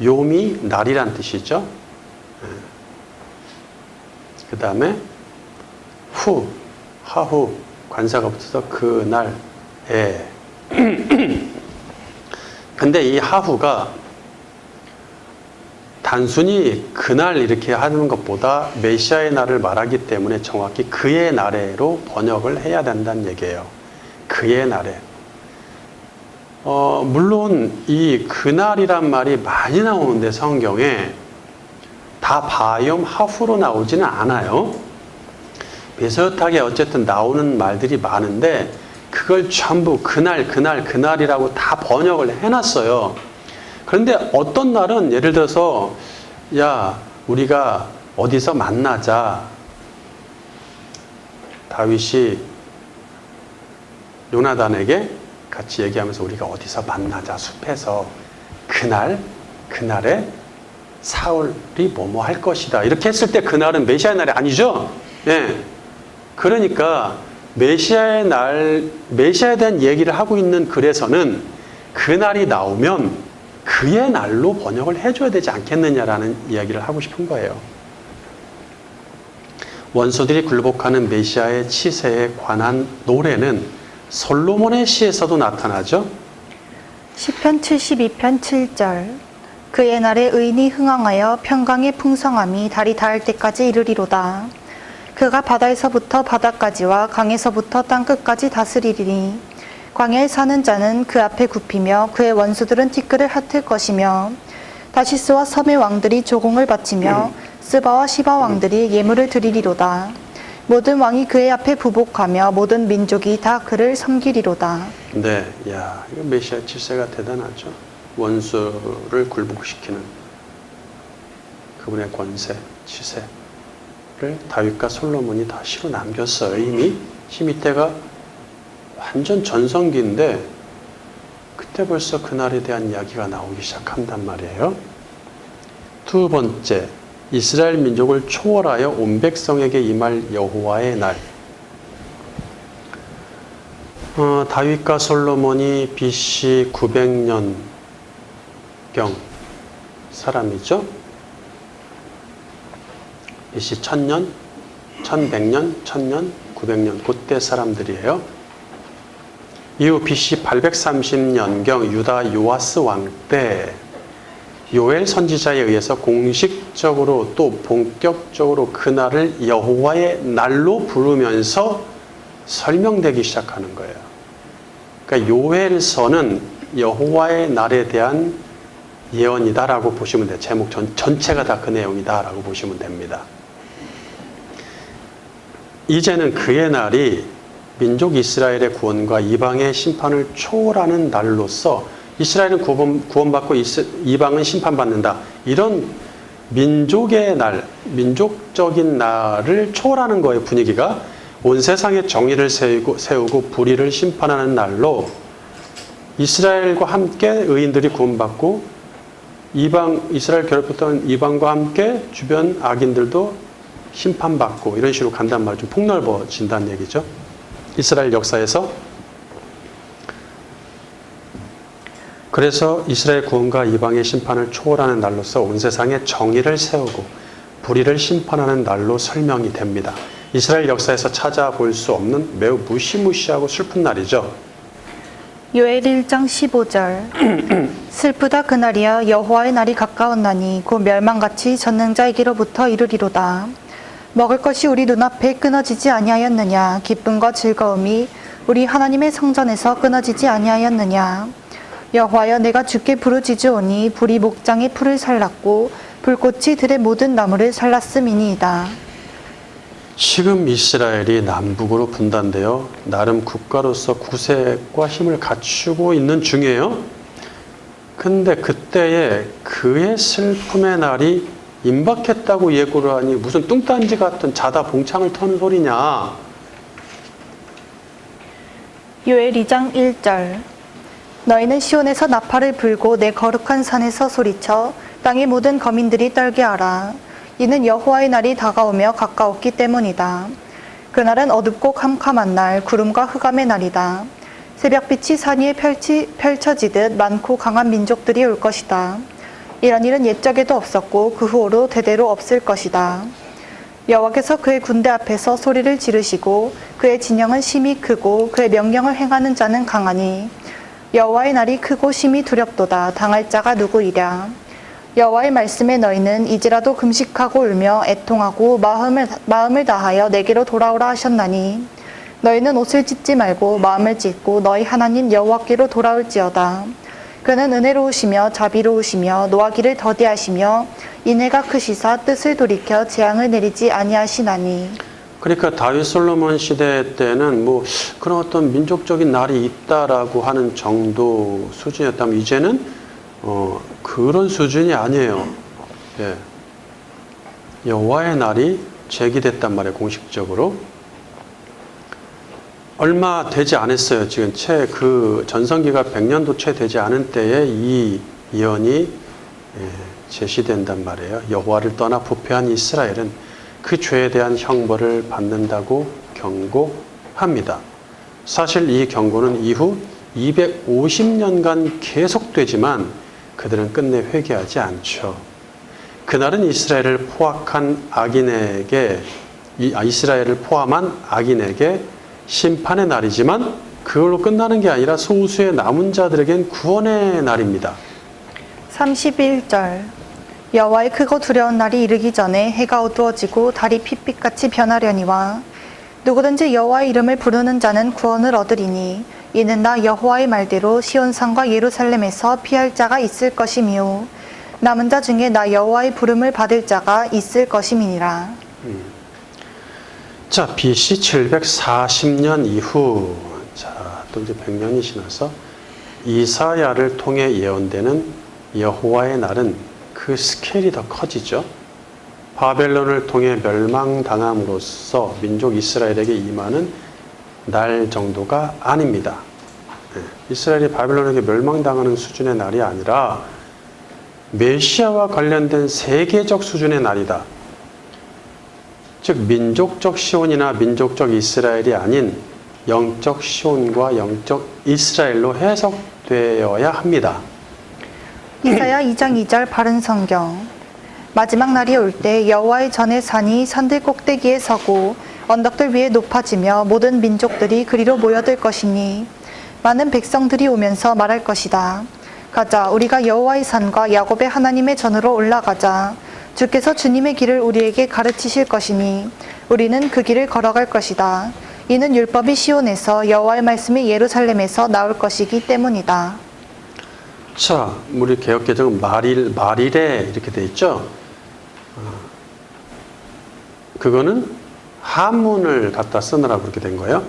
요미 날이란 뜻이죠. 그 다음에 후, 하후, 관사가 붙어서 그날에. 근데 이 하후가 단순히 그날 이렇게 하는 것보다 메시아의 날을 말하기 때문에 정확히 그의 날에로 번역을 해야 된다는 얘기예요. 그의 날에. 물론 이 그날이란 말이 많이 나오는데 성경에 다 바욤 하후로 나오지는 않아요. 비슷하게 어쨌든 나오는 말들이 많은데 그걸 전부 그날이라고 다 번역을 해놨어요. 그런데 어떤 날은 예를 들어서 야, 우리가 어디서 만나자. 다윗이 요나단에게 같이 얘기하면서 우리가 어디서 만나자, 숲에서. 그날에 사울이 뭐뭐 할 것이다. 이렇게 했을 때 그날은 메시아의 날이 아니죠? 예. 그러니까 메시아에 대한 얘기를 하고 있는 글에서는 그날이 나오면 그의 날로 번역을 해줘야 되지 않겠느냐라는 이야기를 하고 싶은 거예요. 원수들이 굴복하는 메시아의 치세에 관한 노래는 솔로몬의 시에서도 나타나죠. 시편 72편 7절. 그의 날에 의인이 흥황하여 평강의 풍성함이 달이 닿을 때까지 이르리로다. 그가 바다에서부터 바다까지와 강에서부터 땅끝까지 다스리리니 광야에 사는 자는 그 앞에 굽히며 그의 원수들은 티끌을 핫을 것이며 다시스와 섬의 왕들이 조공을 바치며 스바와 시바 왕들이 예물을 드리리로다. 모든 왕이 그의 앞에 부복하며 모든 민족이 다 그를 섬기리로다. 네, 야, 이거 메시아 치세가 대단하죠. 원수를 굴복시키는 그분의 권세, 치세. 다윗과 솔로몬이 다 시로 남겼어요. 이미 시미때가 완전 전성기인데 그때 벌써 그날에 대한 이야기가 나오기 시작한단 말이에요. 두 번째, 이스라엘 민족을 초월하여 온 백성에게 임할 여호와의 날. 다윗과 솔로몬이 BC 900년경 사람이죠. BC 1000년, 1100년, 1000년, 900년 그때 사람들이에요. 이후 BC 830년경 유다 요아스 왕 때 요엘 선지자에 의해서 공식적으로 또 본격적으로 그날을 여호와의 날로 부르면서 설명되기 시작하는 거예요. 그러니까 요엘서는 여호와의 날에 대한 예언이다라고 보시면 돼요. 제목 전체가 다 그 내용이다라고 보시면 됩니다. 이제는 그의 날이 민족 이스라엘의 구원과 이방의 심판을 초월하는 날로서 이스라엘은 구원받고 이방은 심판받는다. 이런 민족의 날, 민족적인 날을 초월하는 거예요. 분위기가. 온 세상에 정의를 세우고 불의를 심판하는 날로 이스라엘과 함께 의인들이 구원받고 이스라엘 괴롭혔던 이방과 함께 주변 악인들도 심판받고 이런 식으로 간단 말이죠. 좀 폭넓어진다는 얘기죠. 이스라엘 역사에서. 그래서 이스라엘 구원과 이방의 심판을 초월하는 날로서 온 세상에 정의를 세우고 불의를 심판하는 날로 설명이 됩니다. 이스라엘 역사에서 찾아볼 수 없는 매우 무시무시하고 슬픈 날이죠. 요엘 1장 15절 슬프다 그날이야 여호와의 날이 가까웠나니 곧 멸망같이 전능자에게로부터 이르리로다. 먹을 것이 우리 눈앞에 끊어지지 아니하였느냐. 기쁨과 즐거움이 우리 하나님의 성전에서 끊어지지 아니하였느냐. 여호와여 내가 주께 부르짖으오니 불이 목장의 풀을 살랐고 불꽃이 들의 모든 나무를 살랐음이니이다. 지금 이스라엘이 남북으로 분단되어 나름 국가로서 구색과 힘을 갖추고 있는 중이에요. 근데 그때에 그의 슬픔의 날이 임박했다고 예고를 하니 무슨 뚱딴지 같은 자다 봉창을 터는 소리냐. 요엘 2장 1절 너희는 시온에서 나팔을 불고 내 거룩한 산에서 소리쳐 땅의 모든 거민들이 떨게 하라. 이는 여호와의 날이 다가오며 가까웠기 때문이다. 그날은 어둡고 캄캄한 날, 구름과 흑암의 날이다. 새벽빛이 산 위에 펼쳐지듯 많고 강한 민족들이 올 것이다. 이런 일은 옛적에도 없었고 그 후로 대대로 없을 것이다. 여호와께서 그의 군대 앞에서 소리를 지르시고 그의 진영은 심히 크고 그의 명령을 행하는 자는 강하니 여호와의 날이 크고 심히 두렵도다. 당할 자가 누구이랴. 여호와의 말씀에 너희는 이제라도 금식하고 울며 애통하고 마음을 다하여 내게로 돌아오라 하셨나니 너희는 옷을 찢지 말고 마음을 찢고 너희 하나님 여호와께로 돌아올지어다. 그는 은혜로우시며 자비로우시며 노하기를 더디하시며 인애가 크시사 뜻을 돌이켜 재앙을 내리지 아니하시나니. 그러니까 다윗 솔로몬 시대 때는 뭐 그런 어떤 민족적인 날이 있다라고 하는 정도 수준이었다면 이제는 그런 수준이 아니에요. 예. 여호와의 날이 제기됐단 말이에요. 공식적으로. 얼마 되지 않았어요. 지금 채 그 전성기가 100년도 채 되지 않은 때에 이 예언이 제시된단 말이에요. 여호와를 떠나 부패한 이스라엘은 그 죄에 대한 형벌을 받는다고 경고합니다. 사실 이 경고는 이후 250년간 계속되지만 그들은 끝내 회개하지 않죠. 그날은 이스라엘을 포함한 악인에게 심판의 날이지만 그걸로 끝나는 게 아니라 소수의 남은 자들에겐 구원의 날입니다. 31절 여호와의 크고 두려운 날이 이르기 전에 해가 어두워지고 달이 핏빛같이 변하려니와 누구든지 여호와의 이름을 부르는 자는 구원을 얻으리니 이는 나 여호와의 말대로 시온산과 예루살렘에서 피할 자가 있을 것이미요 남은 자 중에 나 여호와의 부름을 받을 자가 있을 것임이니라. 자, BC 740년 이후, 또 이제 100년이 지나서 이사야를 통해 예언되는 여호와의 날은 그 스케일이 더 커지죠. 바벨론을 통해 멸망당함으로써 민족 이스라엘에게 임하는 날 정도가 아닙니다. 이스라엘이 바벨론에게 멸망당하는 수준의 날이 아니라 메시아와 관련된 세계적 수준의 날이다. 즉 민족적 시온이나 민족적 이스라엘이 아닌 영적 시온과 영적 이스라엘로 해석되어야 합니다. 이사야 2장 2절 바른 성경 마지막 날이 올 때 여호와의 전의 산이 산들 꼭대기에 서고 언덕들 위에 높아지며 모든 민족들이 그리로 모여들 것이니 많은 백성들이 오면서 말할 것이다. 가자 우리가 여호와의 산과 야곱의 하나님의 전으로 올라가자. 주께서 주님의 길을 우리에게 가르치실 것이니 우리는 그 길을 걸어갈 것이다. 이는 율법이 시온에서 여호와의 말씀이 예루살렘에서 나올 것이기 때문이다. 자, 우리 개역개정은 말일에 이렇게 돼 있죠. 그거는 한문을 갖다 쓰느라 그렇게 된 거예요.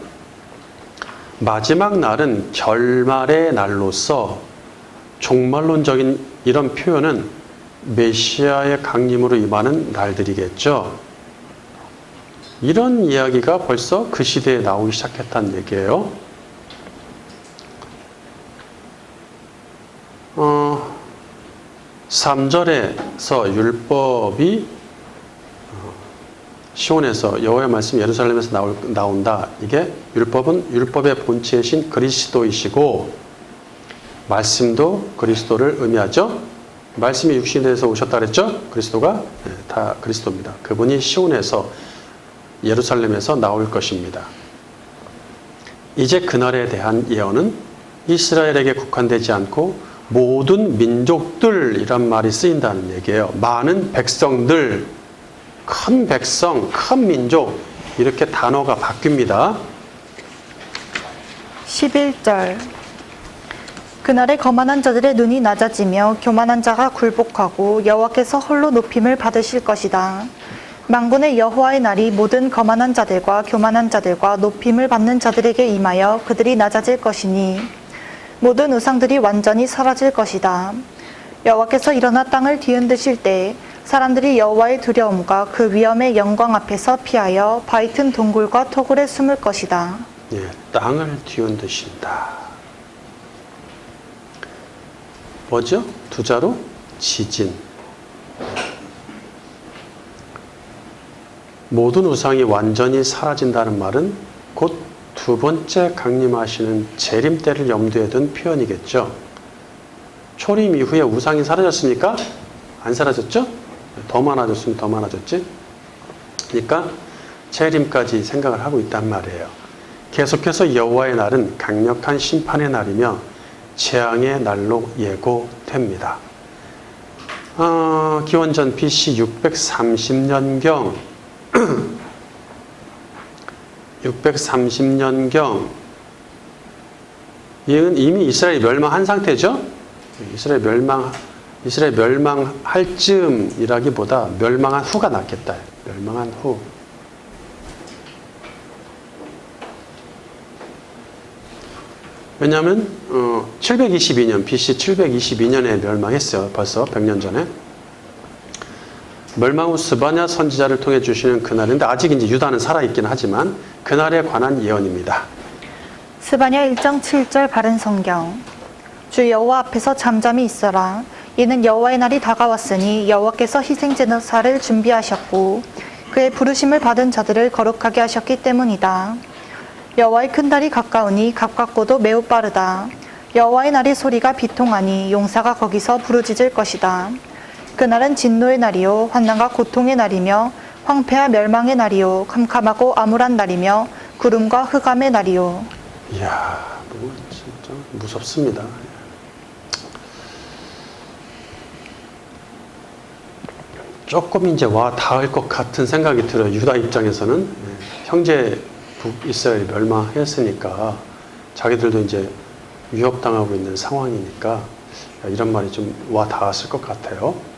마지막 날은 결말의 날로서 종말론적인 이런 표현은 메시아의 강림으로 임하는 날들이겠죠. 이런 이야기가 벌써 그 시대에 나오기 시작했다는 얘기예요. 3절에서 율법이 시온에서 여호와의 말씀이 예루살렘에서 나온다. 이게 율법은 율법의 본체이신 그리스도이시고 말씀도 그리스도를 의미하죠. 말씀이 육신에서 오셨다 그랬죠. 그리스도가 다 그리스도입니다. 그분이 시온에서 예루살렘에서 나올 것입니다. 이제 그날에 대한 예언은 이스라엘에게 국한되지 않고 모든 민족들이란 말이 쓰인다는 얘기예요. 많은 백성들, 큰 백성, 큰 민족 이렇게 단어가 바뀝니다. 11절 그날에 거만한 자들의 눈이 낮아지며 교만한 자가 굴복하고 여호와께서 홀로 높임을 받으실 것이다. 만군의 여호와의 날이 모든 거만한 자들과 교만한 자들과 높임을 받는 자들에게 임하여 그들이 낮아질 것이니 모든 우상들이 완전히 사라질 것이다. 여호와께서 일어나 땅을 뒤흔드실 때 사람들이 여호와의 두려움과 그 위엄의 영광 앞에서 피하여 바위튼 동굴과 토굴에 숨을 것이다. 예, 땅을 뒤흔드신다. 뭐죠? 두 자로 지진. 모든 우상이 완전히 사라진다는 말은 곧 두 번째 강림하시는 재림 때를 염두에 둔 표현이겠죠. 초림 이후에 우상이 사라졌습니까? 안 사라졌죠? 더 많아졌으면 더 많아졌지? 그러니까 재림까지 생각을 하고 있단 말이에요. 계속해서 여호와의 날은 강력한 심판의 날이며 재앙의 날로 예고됩니다. 기원전 BC 630년경 630년경 이미 이스라엘이 멸망한 상태죠. 이스라엘 멸망할 즈음이라기보다 멸망한 후가 낫겠다. 멸망한 후. 왜냐하면 722년 BC 722년에 멸망했어요. 벌써 100년 전에. 멸망 후 스바냐 선지자를 통해 주시는 그날인데 아직 이제 유다는 살아있긴 하지만 그날에 관한 예언입니다. 스바냐 1장 7절 바른 성경 주 여호와 앞에서 잠잠히 있어라. 이는 여호와의 날이 다가왔으니 여호와께서 희생 제사를 준비하셨고 그의 부르심을 받은 자들을 거룩하게 하셨기 때문이다. 여호와의 큰 날이 가까우니 가깝고도 매우 빠르다. 여호와의 날의 소리가 비통하니 용사가 거기서 부르짖을 것이다. 그날은 진노의 날이요 환난과 고통의 날이며 황폐와 멸망의 날이요 캄캄하고 암울한 날이며 구름과 흑암의 날이요. 이야, 진짜 무섭습니다. 조금 이제 와 닿을 것 같은 생각이 들어요. 유다 입장에서는 형제 북이스라엘이 멸망했으니까 자기들도 이제 위협당하고 있는 상황이니까 이런 말이 좀 와 닿았을 것 같아요.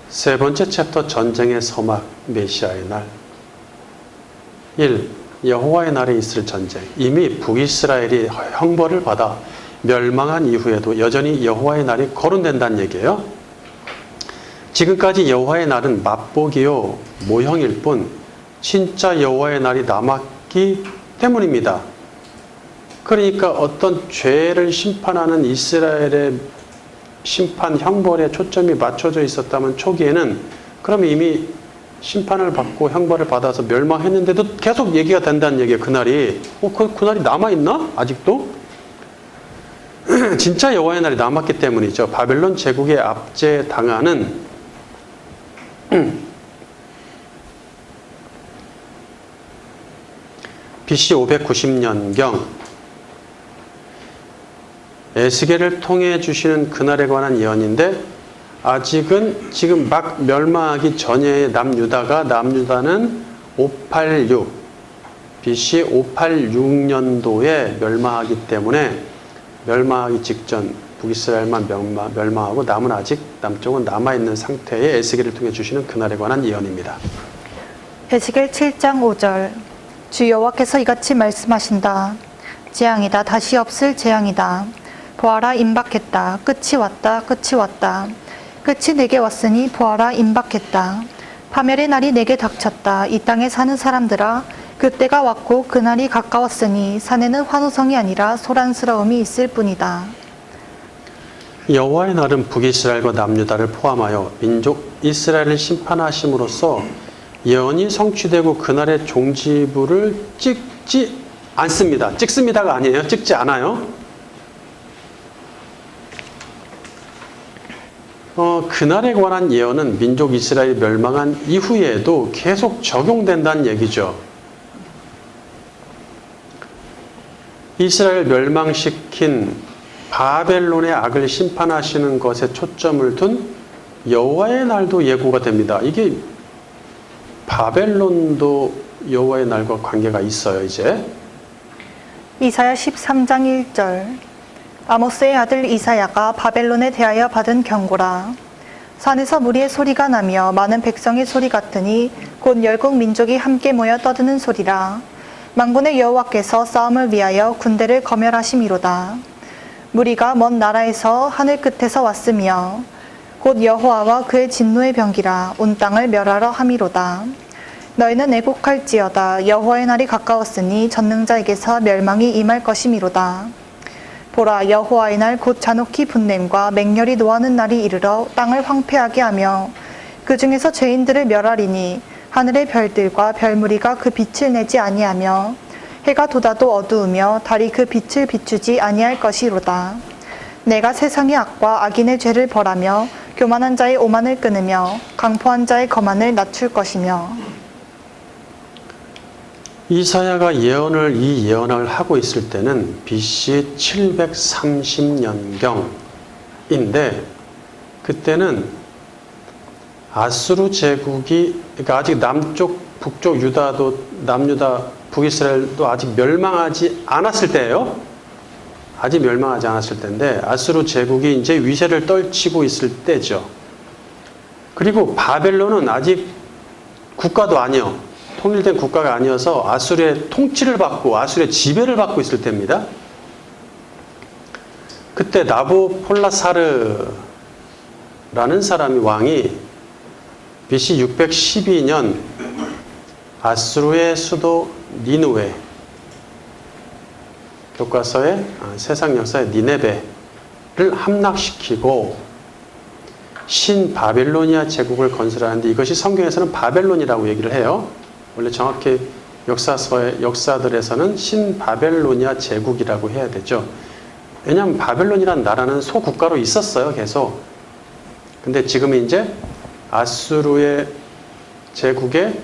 세 번째 챕터 전쟁의 서막 메시아의 날 1. 여호와의 날에 있을 전쟁. 이미 북이스라엘이 형벌을 받아 멸망한 이후에도 여전히 여호와의 날이 거론된다는 얘기예요. 지금까지 여호와의 날은 맛보기요 모형일 뿐 진짜 여호와의 날이 남았기 때문입니다. 그러니까 어떤 죄를 심판하는 이스라엘의 심판 형벌에 초점이 맞춰져 있었다면 초기에는 그럼 이미 심판을 받고 형벌을 받아서 멸망했는데도 계속 얘기가 된다는 얘기예요. 그날이 그날이 남아있나? 아직도? 진짜 여호와의 날이 남았기 때문이죠. 바벨론 제국에 압제당하는 BC 590년경 에스겔을 통해 주시는 그날에 관한 예언인데 아직은 지금 막 멸망하기 전에 남유다는 586 BC 586년도에 멸망하기 때문에 멸망하기 직전 북이스라엘만 멸망하고 남쪽은 남아있는 상태의 에스겔을 통해 주시는 그날에 관한 예언입니다. 에스겔 7장 5절 주 여호와께서 이같이 말씀하신다. 재앙이다. 다시 없을 재앙이다. 보아라 임박했다. 끝이 왔다. 끝이 왔다. 끝이 내게 왔으니 보아라 임박했다. 파멸의 날이 내게 닥쳤다. 이 땅에 사는 사람들아, 그때가 왔고 그날이 가까웠으니 산에는 환호성이 아니라 소란스러움이 있을 뿐이다. 여호와의 날은 북이스라엘과 남유다를 포함하여 민족 이스라엘을 심판하심으로써 예언이 성취되고 그날의 종지부를 찍지 않습니다. 찍습니다가 아니에요. 찍지 않아요. 그날에 관한 예언은 민족 이스라엘이 멸망한 이후에도 계속 적용된다는 얘기죠. 이스라엘 멸망시킨 바벨론의 악을 심판하시는 것에 초점을 둔 여호와의 날도 예고가 됩니다. 이게 바벨론도 여호와의 날과 관계가 있어요, 이제. 이사야 13장 1절. 아모스의 아들 이사야가 바벨론에 대하여 받은 경고라. 산에서 무리의 소리가 나며 많은 백성의 소리 같으니 곧 열국 민족이 함께 모여 떠드는 소리라. 만군의 여호와께서 싸움을 위하여 군대를 거멸하심이로다. 무리가 먼 나라에서 하늘 끝에서 왔으며 곧 여호와와 그의 진노의 병기라 온 땅을 멸하러 함이로다. 너희는 애곡할지어다. 여호와의 날이 가까웠으니 전능자에게서 멸망이 임할 것이미로다. 보라, 여호와의 날 곧 잔혹히 분냄과 맹렬히 노하는 날이 이르러 땅을 황폐하게 하며 그 중에서 죄인들을 멸하리니 하늘의 별들과 별무리가 그 빛을 내지 아니하며 해가 돋아도 어두우며 달이 그 빛을 비추지 아니할 것이로다. 내가 세상의 악과 악인의 죄를 벌하며 교만한 자의 오만을 끊으며 강포한 자의 거만을 낮출 것이며. 이사야가 이 예언을 하고 있을 때는 BC 730년경인데 그때는 아수르 제국이 그러니까 아직 남쪽 북쪽 유다도 남유다 북이스라엘도 아직 멸망하지 않았을 때예요. 아직 멸망하지 않았을 때인데 아수르 제국이 이제 위세를 떨치고 있을 때죠. 그리고 바벨론은 아직 국가도 아니요. 통일된 국가가 아니어서 아수르의 통치를 받고 아수르의 지배를 받고 있을 때입니다. 그때 나부폴라사르라는 사람이 왕이 BC 612년 아수르의 수도 니느웨 교과서의 세상 역사의 니네베를 함락시키고 신바벨로니아 제국을 건설하는데 이것이 성경에서는 바벨론이라고 얘기를 해요. 원래 정확히 역사들에서는 신바벨로니아 제국이라고 해야 되죠. 왜냐하면 바벨론이라는 나라는 소국가로 있었어요, 계속. 근데 지금 이제 아수르의 제국의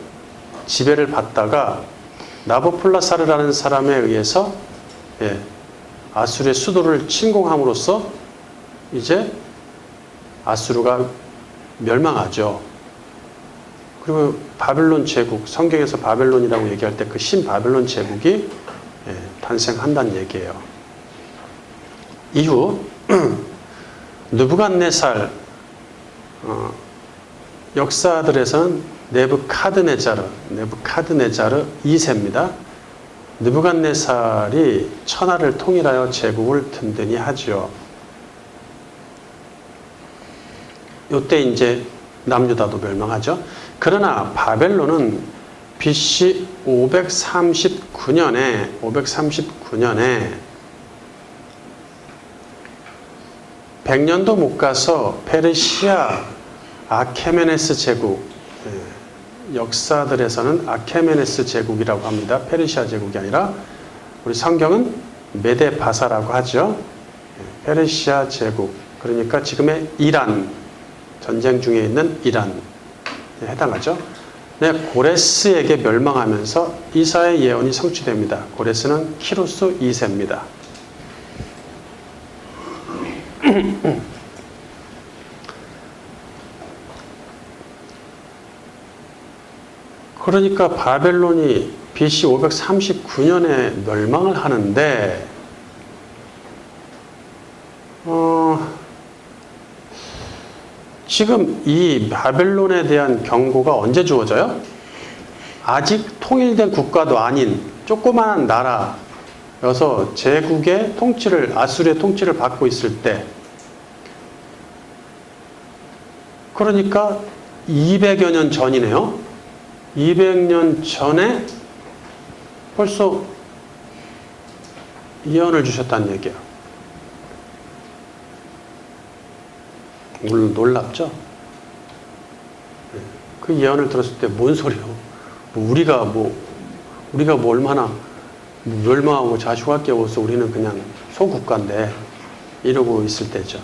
지배를 받다가 나부폴라사르라는 사람에 의해서 아수르의 수도를 침공함으로써 이제 아수르가 멸망하죠. 그리고 바벨론 제국, 성경에서 바벨론이라고 얘기할 때 그 신바벨론 제국이 탄생한다는 얘기예요. 이후 느부갓네살 역사들에서는 네부카드네자르 2세입니다. 느부갓네살이 천하를 통일하여 제국을 든든히 하죠. 이때 이제 남유다도 멸망하죠. 그러나 바벨론은 BC 539년에 100년도 못 가서 페르시아 아케메네스 제국, 역사들에서는 아케메네스 제국이라고 합니다. 페르시아 제국이 아니라 우리 성경은 메데바사라고 하죠. 페르시아 제국, 그러니까 지금의 이란, 전쟁 중에 있는 이란에 해당하죠. 네, 고레스에게 멸망하면서 이사의 예언이 성취됩니다. 고레스는 키루스 2세입니다. 그러니까 바벨론이 BC 539년에 멸망을 하는데 지금 이 바벨론에 대한 경고가 언제 주어져요? 아직 통일된 국가도 아닌 조그마한 나라여서 제국의 통치를, 아수르의 통치를 받고 있을 때, 그러니까 200여 년 전이네요. 200년 전에 벌써 예언을 주셨다는 얘기야. 놀랍죠? 그 예언을 들었을 때 뭔 소리요? 우리가 얼마나 멸망하고 자식할 게 없어. 우리는 그냥 소국가인데 이러고 있을 때죠.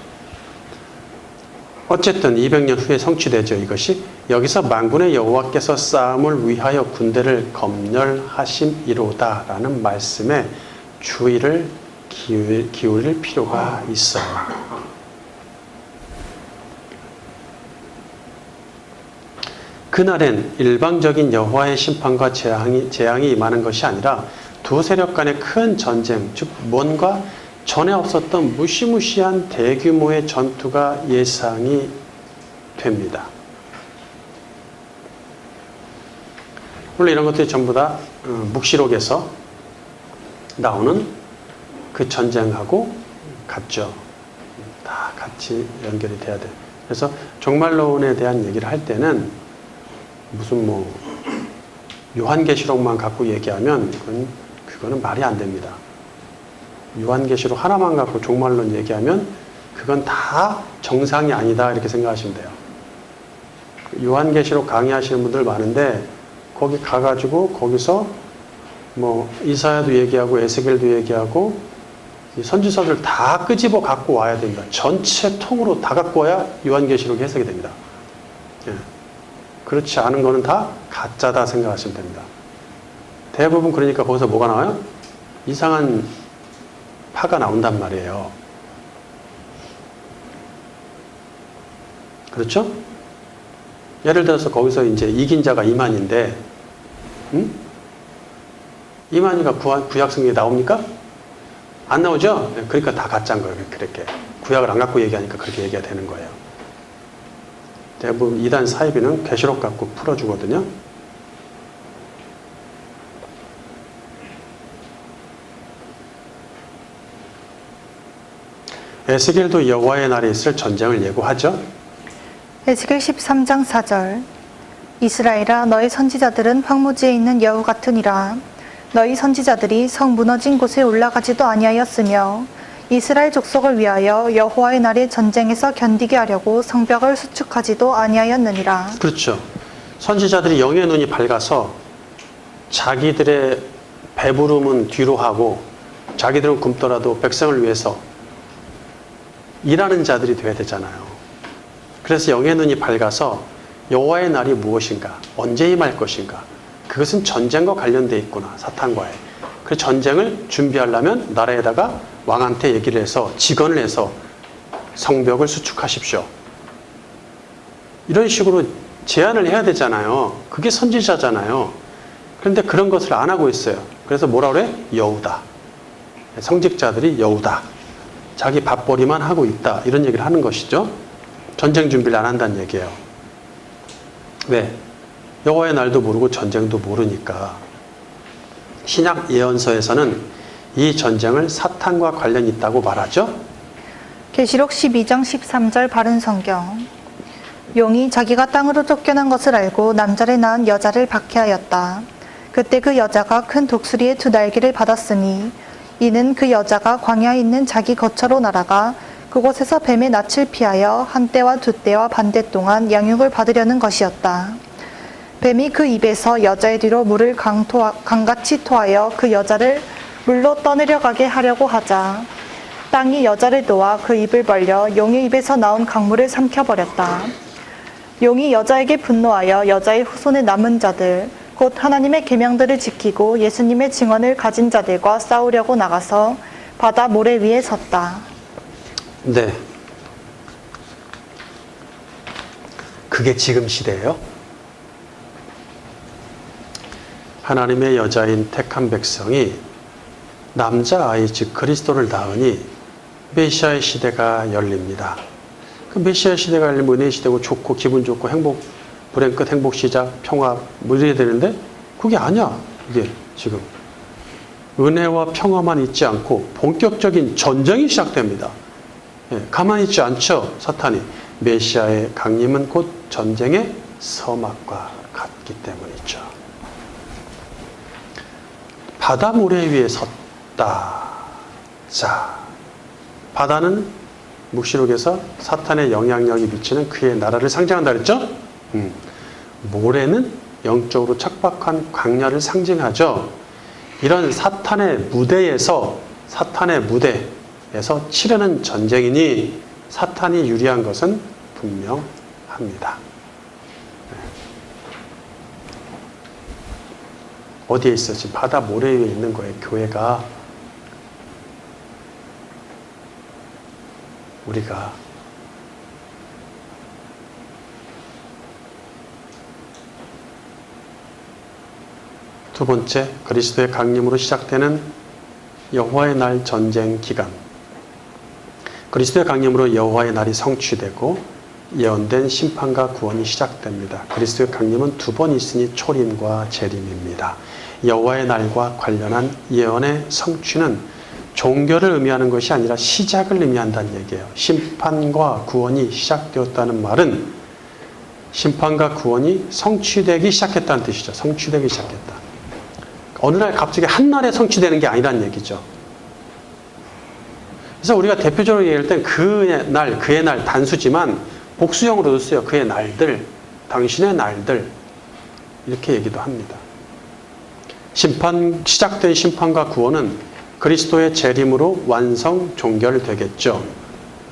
어쨌든 200년 후에 성취되죠. 이것이 여기서 만군의 여호와께서 싸움을 위하여 군대를 검열하심이로다 라는 말씀에 주의를 기울일 필요가 있어요. 그날엔 일방적인 여호와의 심판과 재앙이 임하는 것이 아니라 두 세력 간의 큰 전쟁, 즉 뭔가 전에 없었던 무시무시한 대규모의 전투가 예상이 됩니다. 물론 이런 것들이 전부 다 묵시록에서 나오는 그 전쟁하고 같죠. 다 같이 연결이 돼야 돼요. 그래서 종말론에 대한 얘기를 할 때는 무슨 요한계시록만 갖고 얘기하면 그거는 말이 안 됩니다. 요한계시록 하나만 갖고 종말론 얘기하면 그건 다 정상이 아니다 이렇게 생각하시면 돼요. 요한계시록 강의하시는 분들 많은데 거기 가가지고 거기서 이사야도 얘기하고 에스겔도 얘기하고 이 선지서들 다 끄집어 갖고 와야 됩니다. 전체 통으로 다 갖고 와야 요한계시록이 해석이 됩니다. 예. 그렇지 않은 거는 다 가짜다 생각하시면 됩니다. 대부분 그러니까 거기서 뭐가 나와요? 이상한 파가 나온단 말이에요. 그렇죠? 예를 들어서 거기서 이제 이긴 자가 이만인데, 이만희가 구약 성경에 나옵니까? 안 나오죠? 그러니까 다 가짜인 거예요. 그렇게. 구약을 안 갖고 얘기하니까 그렇게 얘기가 되는 거예요. 대부분 이단 사이비는 계시록 갖고 풀어주거든요. 에스겔도 여호와의 날에 있을 전쟁을 예고하죠. 에스겔 13장 4절 이스라엘아 너희 선지자들은 황무지에 있는 여우 같으니라. 너희 선지자들이 성 무너진 곳에 올라가지도 아니하였으며 이스라엘 족속을 위하여 여호와의 날의 전쟁에서 견디게 하려고 성벽을 수축하지도 아니하였느니라. 그렇죠. 선지자들이 영의 눈이 밝아서 자기들의 배부름은 뒤로 하고 자기들은 굶더라도 백성을 위해서 일하는 자들이 돼야 되잖아요. 그래서 영의 눈이 밝아서 여호와의 날이 무엇인가, 언제 임할 것인가, 그것은 전쟁과 관련되어 있구나, 사탄과의. 그 전쟁을 준비하려면 나라에다가 왕한테 얘기를 해서 직언을 해서 성벽을 수축하십시오. 이런 식으로 제안을 해야 되잖아요. 그게 선지자잖아요. 그런데 그런 것을 안 하고 있어요. 그래서 뭐라 그래? 여우다. 성직자들이 여우다. 자기 밥벌이만 하고 있다. 이런 얘기를 하는 것이죠. 전쟁 준비를 안 한다는 얘기예요. 왜? 여호와의 날도 모르고 전쟁도 모르니까. 신약 예언서에서는 이 전쟁을 사탄과 관련이 있다고 말하죠. 계시록 12장 13절 바른 성경 용이 자기가 땅으로 쫓겨난 것을 알고 남자를 낳은 여자를 박해하였다. 그때 그 여자가 큰 독수리의 두 날개를 받았으니 이는 그 여자가 광야에 있는 자기 거처로 날아가 그곳에서 뱀의 낯을 피하여 한 때와 두 때와 반 때 동안 양육을 받으려는 것이었다. 뱀이 그 입에서 여자의 뒤로 물을 강같이 토하여 그 여자를 물로 떠내려가게 하려고 하자 땅이 여자를 놓아 그 입을 벌려 용의 입에서 나온 강물을 삼켜버렸다. 용이 여자에게 분노하여 여자의 후손에 남은 자들 곧 하나님의 계명들을 지키고 예수님의 증언을 가진 자들과 싸우려고 나가서 바다 모래 위에 섰다. 네. 그게 지금 시대예요. 하나님의 여자인 택한 백성이 남자아이 즉 그리스도를 낳으니 메시아의 시대가 열립니다. 그 메시아의 시대가 열리면 은혜의 시대고 좋고 기분 좋고 행복, 불행 끝 행복 시작, 평화 뭐 이래야 되는데 그게 아니야. 이게 지금 은혜와 평화만 있지 않고 본격적인 전쟁이 시작됩니다. 가만히 있지 않죠. 사탄이. 메시아의 강림은 곧 전쟁의 서막과 같기 때문이죠. 바다 모래 위에 섰다. 자, 바다는 묵시록에서 사탄의 영향력이 미치는 그의 나라를 상징한다 그랬죠? 모래는 영적으로 척박한 광야를 상징하죠. 이런 사탄의 무대에서 치르는 전쟁이니 사탄이 유리한 것은 분명합니다. 어디에 있어? 지금 바다 모래 위에 있는 거예요. 교회가. 우리가 두 번째, 그리스도의 강림으로 시작되는 여호와의 날 전쟁 기간. 그리스도의 강림으로 여호와의 날이 성취되고 예언된 심판과 구원이 시작됩니다. 그리스도의 강림은 두 번 있으니 초림과 재림입니다. 여호와의 날과 관련한 예언의 성취는 종교를 의미하는 것이 아니라 시작을 의미한다는 얘기예요. 심판과 구원이 시작되었다는 말은 심판과 구원이 성취되기 시작했다는 뜻이죠. 성취되기 시작했다. 어느 날 갑자기 한날에 성취되는 게 아니라는 얘기죠. 그래서 우리가 대표적으로 얘기할 땐 그의 날 단수지만 복수형으로도 써요. 그의 날들, 당신의 날들 이렇게 얘기도 합니다. 시작된 심판과 구원은 그리스도의 재림으로 완성 종결되겠죠.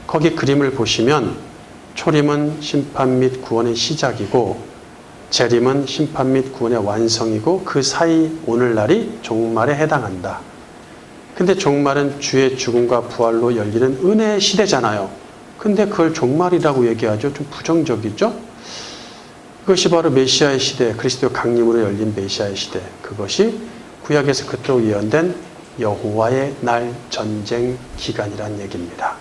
거기 그림을 보시면 초림은 심판 및 구원의 시작이고 재림은 심판 및 구원의 완성이고 그 사이 오늘날이 종말에 해당한다. 근데 종말은 주의 죽음과 부활로 열리는 은혜의 시대잖아요. 근데 그걸 종말이라고 얘기하죠. 좀 부정적이죠. 그것이 바로 메시아의 시대, 그리스도 강림으로 열린 메시아의 시대. 그것이 구약에서 그토록 예언된 여호와의 날 전쟁 기간이란 얘기입니다.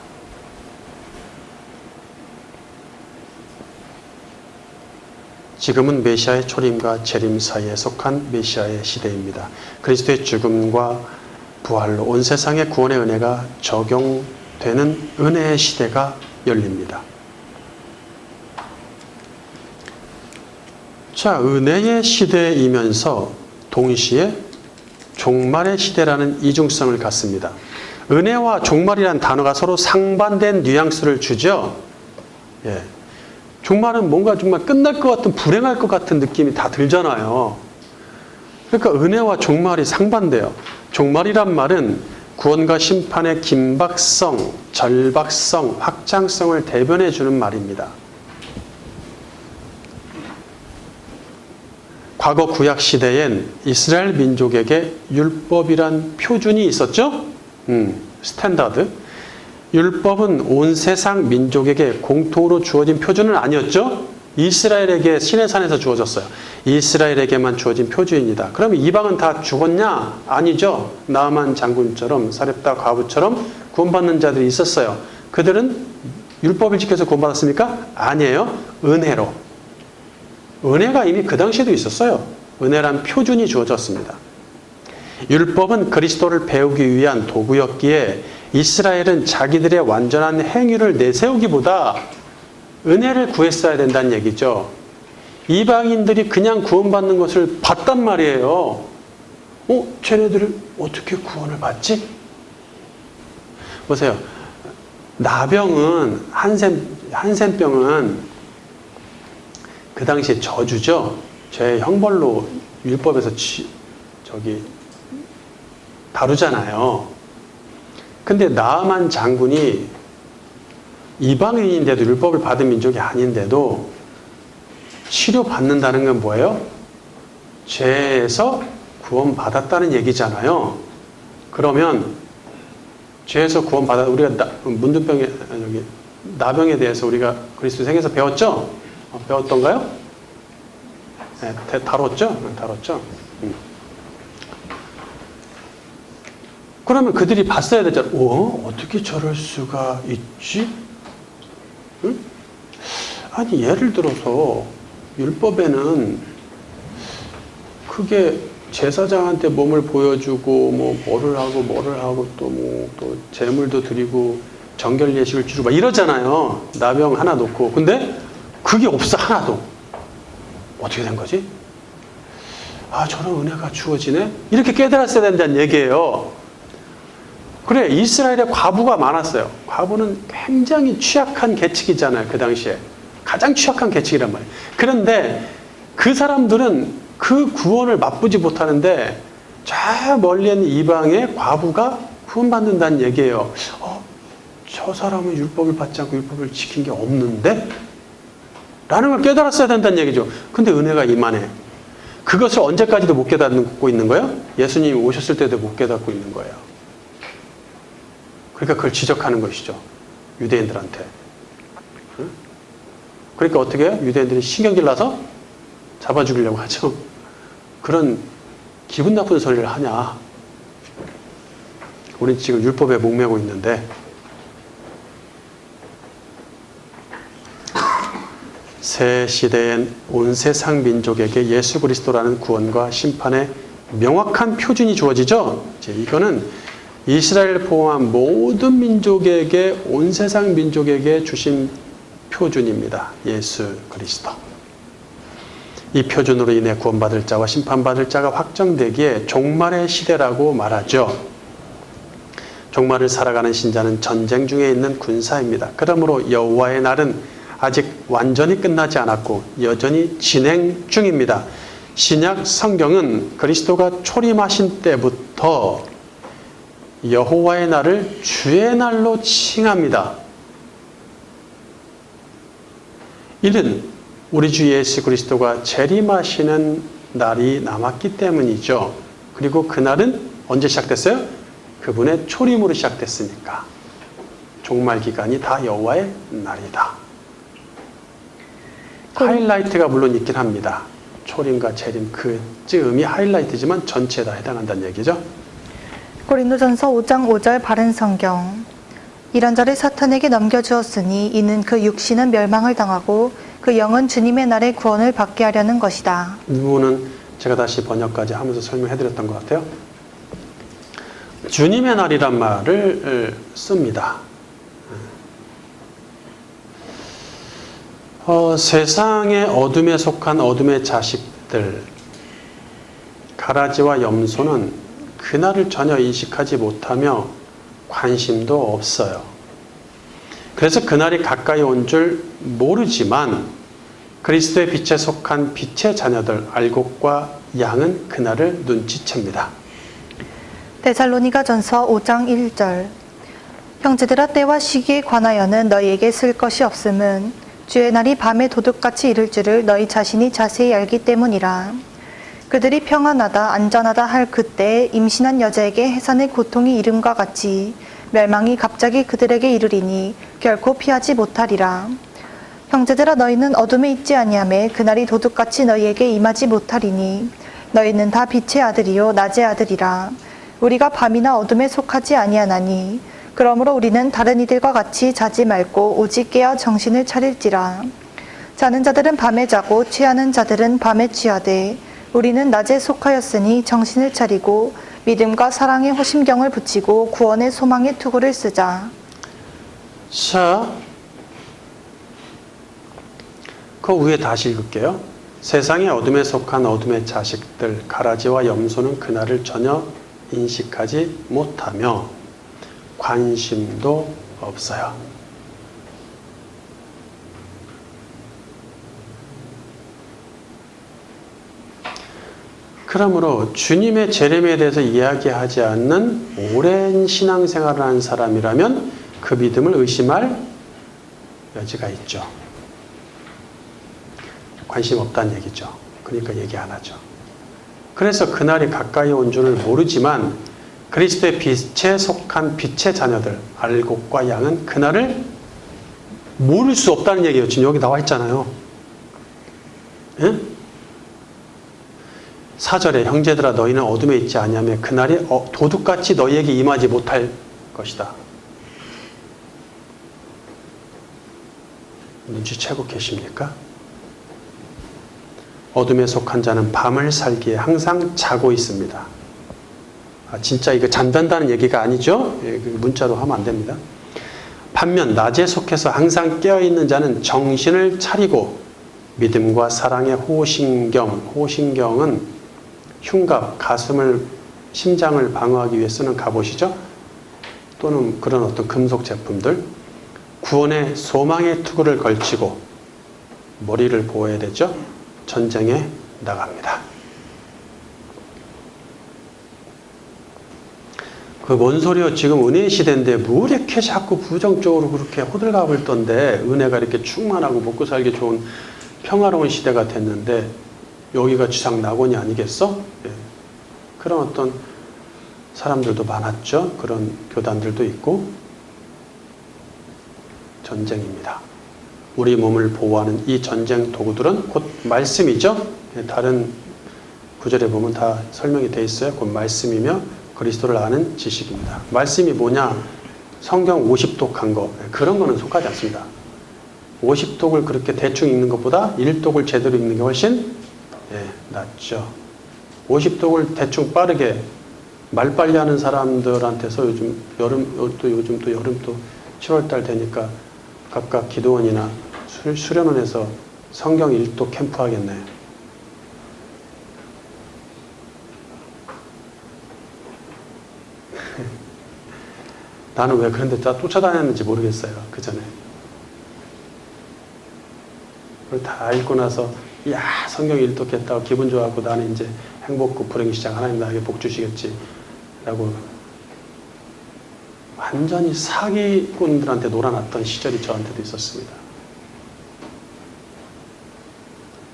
지금은 메시아의 초림과 재림 사이에 속한 메시아의 시대입니다. 그리스도의 죽음과 부활로 온 세상의 구원의 은혜가 적용되는 은혜의 시대가 열립니다. 자, 은혜의 시대이면서 동시에 종말의 시대라는 이중성을 갖습니다. 은혜와 종말이라는 단어가 서로 상반된 뉘앙스를 주죠. 예. 종말은 뭔가 정말 끝날 것 같은, 불행할 것 같은 느낌이 다 들잖아요. 그러니까 은혜와 종말이 상반돼요. 종말이란 말은 구원과 심판의 긴박성, 절박성, 확장성을 대변해 주는 말입니다. 과거 구약 시대엔 이스라엘 민족에게 율법이란 표준이 있었죠? 스탠다드. 율법은 온 세상 민족에게 공통으로 주어진 표준은 아니었죠? 이스라엘에게 시내산에서 주어졌어요. 이스라엘에게만 주어진 표준입니다. 그럼 이방은 다 죽었냐? 아니죠. 나아만 장군처럼 사렙다 과부처럼 구원받는 자들이 있었어요. 그들은 율법을 지켜서 구원받았습니까? 아니에요. 은혜로. 은혜가 이미 그 당시에도 있었어요. 은혜란 표준이 주어졌습니다. 율법은 그리스도를 배우기 위한 도구였기에 이스라엘은 자기들의 완전한 행위를 내세우기보다 은혜를 구했어야 된다는 얘기죠. 이방인들이 그냥 구원받는 것을 봤단 말이에요. 쟤네들은 어떻게 구원을 받지? 보세요. 나병은, 한센병은 그 당시에 저주죠. 죄의 형벌로 율법에서 다루잖아요. 근데 나아만 장군이 이방인인데도 율법을 받은 민족이 아닌데도 치료받는다는 건 뭐예요? 죄에서 구원받았다는 얘기잖아요. 그러면 죄에서 구원받아, 우리가 문둥병에, 나병에 대해서 우리가 그리스도생에서 배웠죠? 배웠던가요? 네, 다뤘죠? 다뤘죠? 그러면 그들이 봤어야 되잖아. 어떻게 저럴 수가 있지? 응? 아니, 예를 들어서 율법에는 그게 제사장한테 몸을 보여주고 뭐를 하고 또 제물도 드리고 정결 예식을 치르고 막 이러잖아요. 나병 하나 놓고. 근데 그게 없어, 하나도. 어떻게 된 거지? 아, 저런 은혜가 주어지네? 이렇게 깨달았어야 된다는 얘기예요. 그래, 이스라엘에 과부가 많았어요. 과부는 굉장히 취약한 계층이잖아요. 그 당시에. 가장 취약한 계층이란 말이에요. 그런데 그 사람들은 그 구원을 맛보지 못하는데 저 멀리 있는 이방의 과부가 구원받는다는 얘기예요. 저 사람은 율법을 받지 않고 율법을 지킨 게 없는데? 라는 걸 깨달았어야 된다는 얘기죠. 근데 은혜가 임하네. 그것을 언제까지도 못 깨닫고 있는 거예요? 예수님이 오셨을 때도 못 깨닫고 있는 거예요. 그러니까 그걸 지적하는 것이죠. 유대인들한테. 응? 그러니까 어떻게 해요? 유대인들이 신경질 나서 잡아 죽이려고 하죠. 그런 기분 나쁜 소리를 하냐. 우린 지금 율법에 목매고 있는데 새 시대엔 온 세상 민족에게 예수 그리스도라는 구원과 심판의 명확한 표준이 주어지죠. 이거는 이스라엘 포함한 모든 민족에게, 온 세상 민족에게 주신 표준입니다. 예수 그리스도. 이 표준으로 인해 구원받을 자와 심판받을 자가 확정되기에 종말의 시대라고 말하죠. 종말을 살아가는 신자는 전쟁 중에 있는 군사입니다. 그러므로 여호와의 날은 아직 완전히 끝나지 않았고 여전히 진행 중입니다. 신약 성경은 그리스도가 초림하신 때부터 여호와의 날을 주의 날로 칭합니다. 이는 우리 주 예수 그리스도가 재림하시는 날이 남았기 때문이죠. 그리고 그날은 언제 시작됐어요? 그분의 초림으로 시작됐으니까. 종말 기간이 다 여호와의 날이다. 하이라이트가 물론 있긴 합니다. 초림과 재림 그 즈음이 하이라이트지만 전체에 다 해당한다는 얘기죠. 고린도전서 5장 5절 바른 성경. 이런 자를 사탄에게 넘겨주었으니 이는 그 육신은 멸망을 당하고 그 영은 주님의 날에 구원을 받게 하려는 것이다. 이 부분은 제가 다시 번역까지 하면서 설명해드렸던 것 같아요. 주님의 날이란 말을 씁니다. 세상의 어둠에 속한 어둠의 자식들, 가라지와 염소는 그날을 전혀 인식하지 못하며 관심도 없어요. 그래서 그날이 가까이 온 줄 모르지만 그리스도의 빛에 속한 빛의 자녀들, 알곡과 양은 그날을 눈치챕니다. 데살로니가전서 5장 1절. 형제들아, 때와 시기에 관하여는 너희에게 쓸 것이 없음은 주의 날이 밤에 도둑같이 이를 줄을 너희 자신이 자세히 알기 때문이라. 그들이 평안하다 안전하다 할 그때 임신한 여자에게 해산의 고통이 이름과 같이 멸망이 갑자기 그들에게 이르리니 결코 피하지 못하리라. 형제들아, 너희는 어둠에 있지 아니하매 그날이 도둑같이 너희에게 임하지 못하리니 너희는 다 빛의 아들이요 낮의 아들이라. 우리가 밤이나 어둠에 속하지 아니하나니 그러므로 우리는 다른 이들과 같이 자지 말고 오직 깨어 정신을 차릴지라. 자는 자들은 밤에 자고 취하는 자들은 밤에 취하되 우리는 낮에 속하였으니 정신을 차리고 믿음과 사랑의 호심경을 붙이고 구원의 소망의 투구를 쓰자. 자, 그 위에 다시 읽을게요. 세상의 어둠에 속한 어둠의 자식들, 가라지와 염소는 그날을 전혀 인식하지 못하며 관심도 없어요. 그러므로 주님의 재림에 대해서 이야기하지 않는 오랜 신앙생활을 하는 사람이라면 그 믿음을 의심할 여지가 있죠. 관심 없다는 얘기죠. 그러니까 얘기 안 하죠. 그래서 그날이 가까이 온 줄을 모르지만 그리스도의 빛에 속한 빛의 자녀들, 알곡과 양은 그날을 모를 수 없다는 얘기예요. 지금 여기 나와 있잖아요. 예? 4절에 형제들아 너희는 어둠에 있지 아니하며 그날이 도둑같이 너희에게 임하지 못할 것이다. 눈치채고 계십니까? 어둠에 속한 자는 밤을 살기에 항상 자고 있습니다. 진짜 이거 잠단다는 얘기가 아니죠? 문자로 하면 안 됩니다. 반면 낮에 속해서 항상 깨어있는 자는 정신을 차리고 믿음과 사랑의 호신경, 호신경은 흉갑, 심장을 방어하기 위해 쓰는 갑옷이죠. 또는 그런 어떤 금속 제품들. 구원의 소망의 투구를 걸치고 머리를 보호해야 되죠. 전쟁에 나갑니다. 그 뭔 소리요? 지금 은혜 시대인데 뭐 이렇게 자꾸 부정적으로 그렇게 호들갑을 떤데, 은혜가 이렇게 충만하고 먹고 살기 좋은 평화로운 시대가 됐는데 여기가 지상 낙원이 아니겠어? 예. 그런 어떤 사람들도 많았죠. 그런 교단들도 있고. 전쟁입니다. 우리 몸을 보호하는 이 전쟁 도구들은 곧 말씀이죠. 예, 다른 구절에 보면 다 설명이 돼 있어요. 곧 말씀이며 그리스도를 아는 지식입니다. 말씀이 뭐냐? 성경 50독 한 거, 그런 거는 속하지 않습니다. 50독을 그렇게 대충 읽는 것보다 1독을 제대로 읽는 게 훨씬 낫죠. 50독을 대충 빠르게 말빨리 하는 사람들한테서 요즘 또 여름 또 7월달 되니까 각각 기도원이나 수련원에서 성경 1독 캠프 하겠네. 나는 왜 그런데 쫓아다녔는지 모르겠어요. 그 전에. 그걸 다 읽고 나서 야, 성경 일독했다고 기분 좋아하고 나는 이제 행복고 불행이 시작, 하나님 나에게 복 주시겠지 라고 완전히 사기꾼들한테 놀아놨던 시절이 저한테도 있었습니다.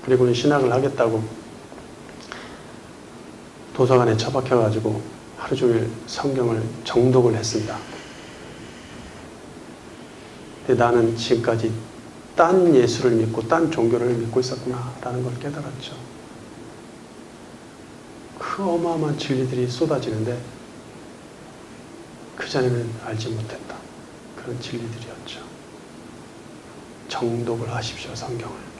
그리고는 신학을 하겠다고 도서관에 처박혀가지고 하루 종일 성경을 정독을 했습니다. 근데 나는 지금까지 딴 예수를 믿고 딴 종교를 믿고 있었구나 라는 걸 깨달았죠. 그 어마어마한 진리들이 쏟아지는데 그전에는 알지 못했다. 그런 진리들이었죠. 정독을 하십시오, 성경을.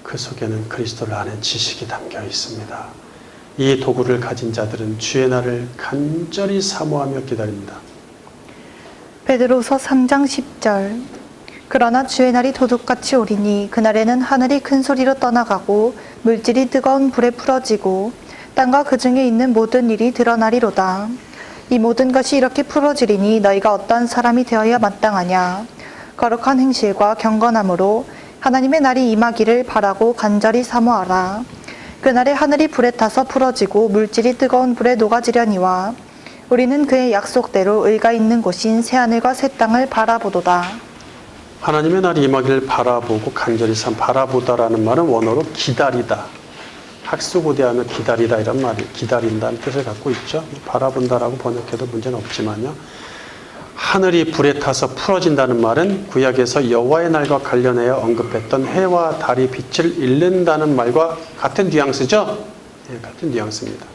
그 속에는 그리스도를 아는 지식이 담겨 있습니다. 이 도구를 가진 자들은 주의 날을 간절히 사모하며 기다립니다. 베드로서 3장 10절. 그러나 주의 날이 도둑같이 오리니 그날에는 하늘이 큰 소리로 떠나가고 물질이 뜨거운 불에 풀어지고 땅과 그 중에 있는 모든 일이 드러나리로다. 이 모든 것이 이렇게 풀어지리니 너희가 어떠한 사람이 되어야 마땅하냐. 거룩한 행실과 경건함으로 하나님의 날이 임하기를 바라고 간절히 사모하라. 그날에 하늘이 불에 타서 풀어지고 물질이 뜨거운 불에 녹아지려니와 우리는 그의 약속대로 의가 있는 곳인 새하늘과 새 땅을 바라보도다. 하나님의 날이 임하기를 바라보고 간절히 바라보다라는 말은 원어로 기다리다. 학수고대하면 기다리다 이런 말이 기다린다는 뜻을 갖고 있죠. 바라본다라고 번역해도 문제는 없지만요. 하늘이 불에 타서 풀어진다는 말은 구약에서 여호와의 날과 관련하여 언급했던 해와 달이 빛을 잃는다는 말과 같은 뉘앙스죠? 네, 같은 뉘앙스입니다.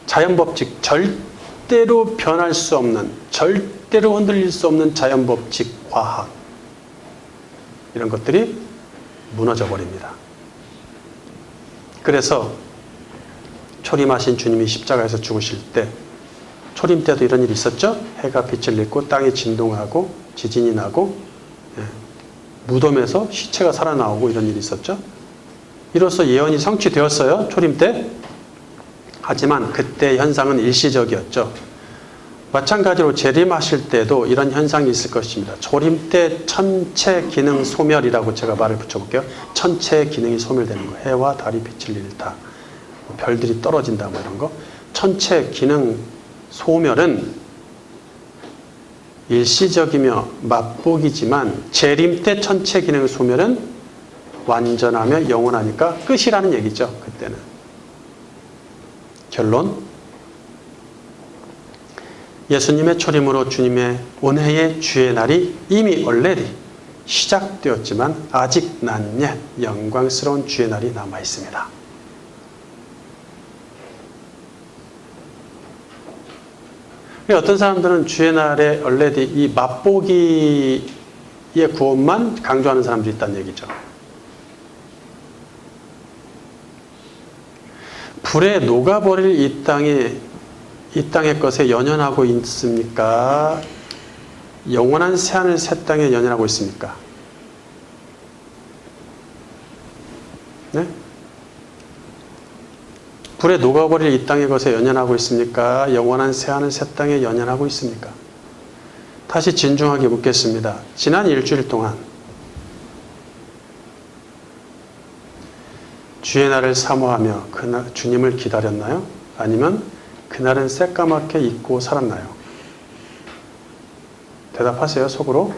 자연법칙, 절대로 변할 수 없는, 절대로 흔들릴 수 없는 자연법칙, 과학 이런 것들이 무너져 버립니다. 그래서 초림하신 주님이 십자가에서 죽으실 때 초림 때도 이런 일이 있었죠. 해가 빛을 잃고 땅이 진동하고 지진이 나고 무덤에서 시체가 살아나오고 이런 일이 있었죠. 이로써 예언이 성취되었어요. 초림 때. 하지만 그때 현상은 일시적이었죠. 마찬가지로 재림하실 때도 이런 현상이 있을 것입니다. 초림 때 천체 기능 소멸이라고 제가 말을 붙여볼게요. 천체의 기능이 소멸되는 거. 해와 달이 빛을 잃다. 별들이 떨어진다 뭐 이런 거. 천체 기능 소멸은 일시적이며 맛보기지만 재림 때 천체 기능 소멸은 완전하며 영원하니까 끝이라는 얘기죠. 그때는. 결론, 예수님의 초림으로 주님의 은혜의 주의 날이 이미 already 시작되었지만 아직 낮낮 영광스러운 주의 날이 남아 있습니다. 어떤 사람들은 주의 날에 already 이 맛보기의 구원만 강조하는 사람들이 있다는 얘기죠. 불에 녹아버릴 이 땅의 것에 연연하고 있습니까? 영원한 새하늘 새 땅에 연연하고 있습니까? 네? 불에 녹아버릴 이 땅의 것에 연연하고 있습니까? 영원한 새하늘 새 땅에 연연하고 있습니까? 다시 진중하게 묻겠습니다. 지난 일주일 동안 주의 날을 사모하며 그날 주님을 기다렸나요? 아니면 그날은 새까맣게 잊고 살았나요? 대답하세요, 속으로.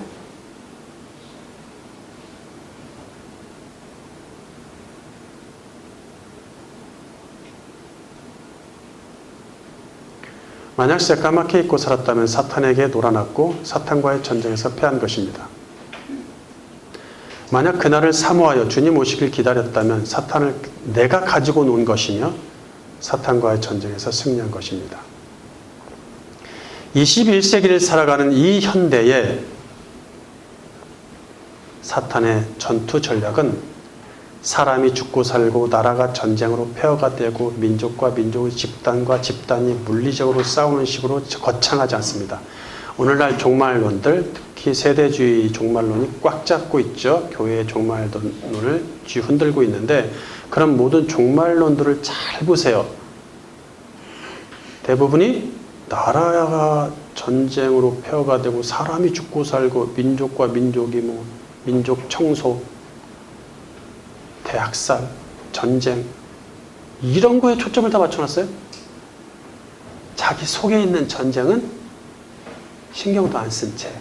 만약 새까맣게 잊고 살았다면 사탄에게 놀아났고 사탄과의 전쟁에서 패한 것입니다. 만약 그날을 사모하여 주님 오시길 기다렸다면 사탄을 내가 가지고 논 것이며 사탄과의 전쟁에서 승리한 것입니다. 21세기를 살아가는 이 현대에 사탄의 전투 전략은 사람이 죽고 살고 나라가 전쟁으로 폐허가 되고 민족과 민족의 집단과 집단이 물리적으로 싸우는 식으로 거창하지 않습니다. 오늘날 종말론들, 특히 세대주의 종말론이 꽉 잡고 있죠. 교회의 종말론을 쥐흔들고 있는데 그런 모든 종말론들을 잘 보세요. 대부분이 나라가 전쟁으로 폐허가 되고 사람이 죽고 살고 민족과 민족이 민족 청소, 대학살, 전쟁 이런 거에 초점을 다 맞춰놨어요. 자기 속에 있는 전쟁은 신경도 안 쓴 채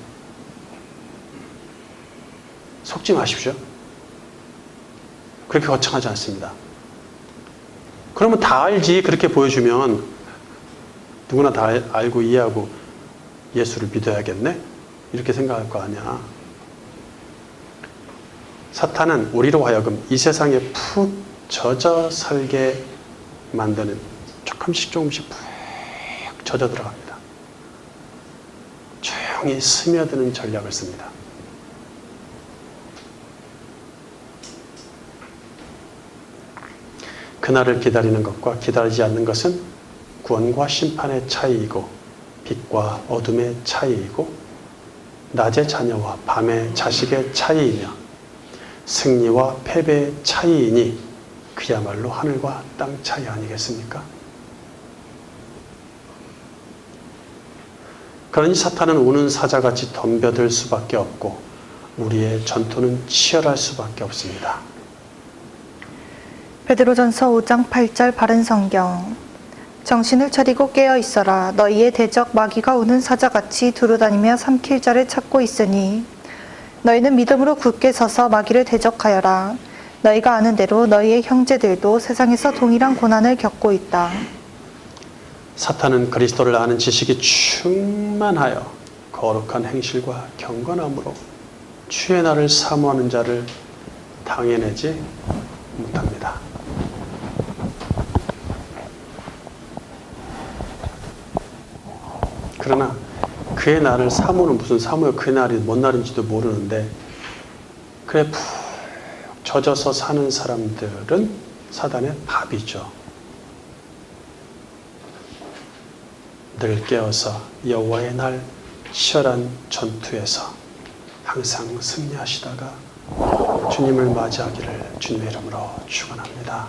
속지 마십시오. 그렇게 거창하지 않습니다. 그러면 다 알지 그렇게 보여주면 누구나 다 알고 이해하고 예수를 믿어야겠네? 이렇게 생각할 거 아니야. 사탄은 우리로 하여금 이 세상에 푹 젖어 살게 만드는 조금씩 푹 젖어 들어갑니다. 조용히 스며드는 전략을 씁니다. 그날을 기다리는 것과 기다리지 않는 것은 구원과 심판의 차이이고 빛과 어둠의 차이이고 낮의 자녀와 밤의 자식의 차이이며 승리와 패배의 차이이니 그야말로 하늘과 땅 차이 아니겠습니까? 그러니 사탄은 우는 사자같이 덤벼들 수밖에 없고 우리의 전투는 치열할 수밖에 없습니다. 베드로전서 5장 8절 바른 성경. 정신을 차리고 깨어 있어라. 너희의 대적 마귀가 우는 사자같이 두루다니며 삼킬 자를 찾고 있으니 너희는 믿음으로 굳게 서서 마귀를 대적하여라. 너희가 아는 대로 너희의 형제들도 세상에서 동일한 고난을 겪고 있다. 사탄은 그리스도를 아는 지식이 충만하여 거룩한 행실과 경건함으로 주의 날을 사모하는 자를 당해내지 못합니다. 그러나 그의 날을 사모는 무슨 사모요? 그 날이 뭔 날인지도 모르는데 그래 푹 젖어서 사는 사람들은 사단의 밥이죠. 늘 깨어서 여호와의 날 치열한 전투에서 항상 승리하시다가 주님을 맞이하기를 주님의 이름으로 축원합니다.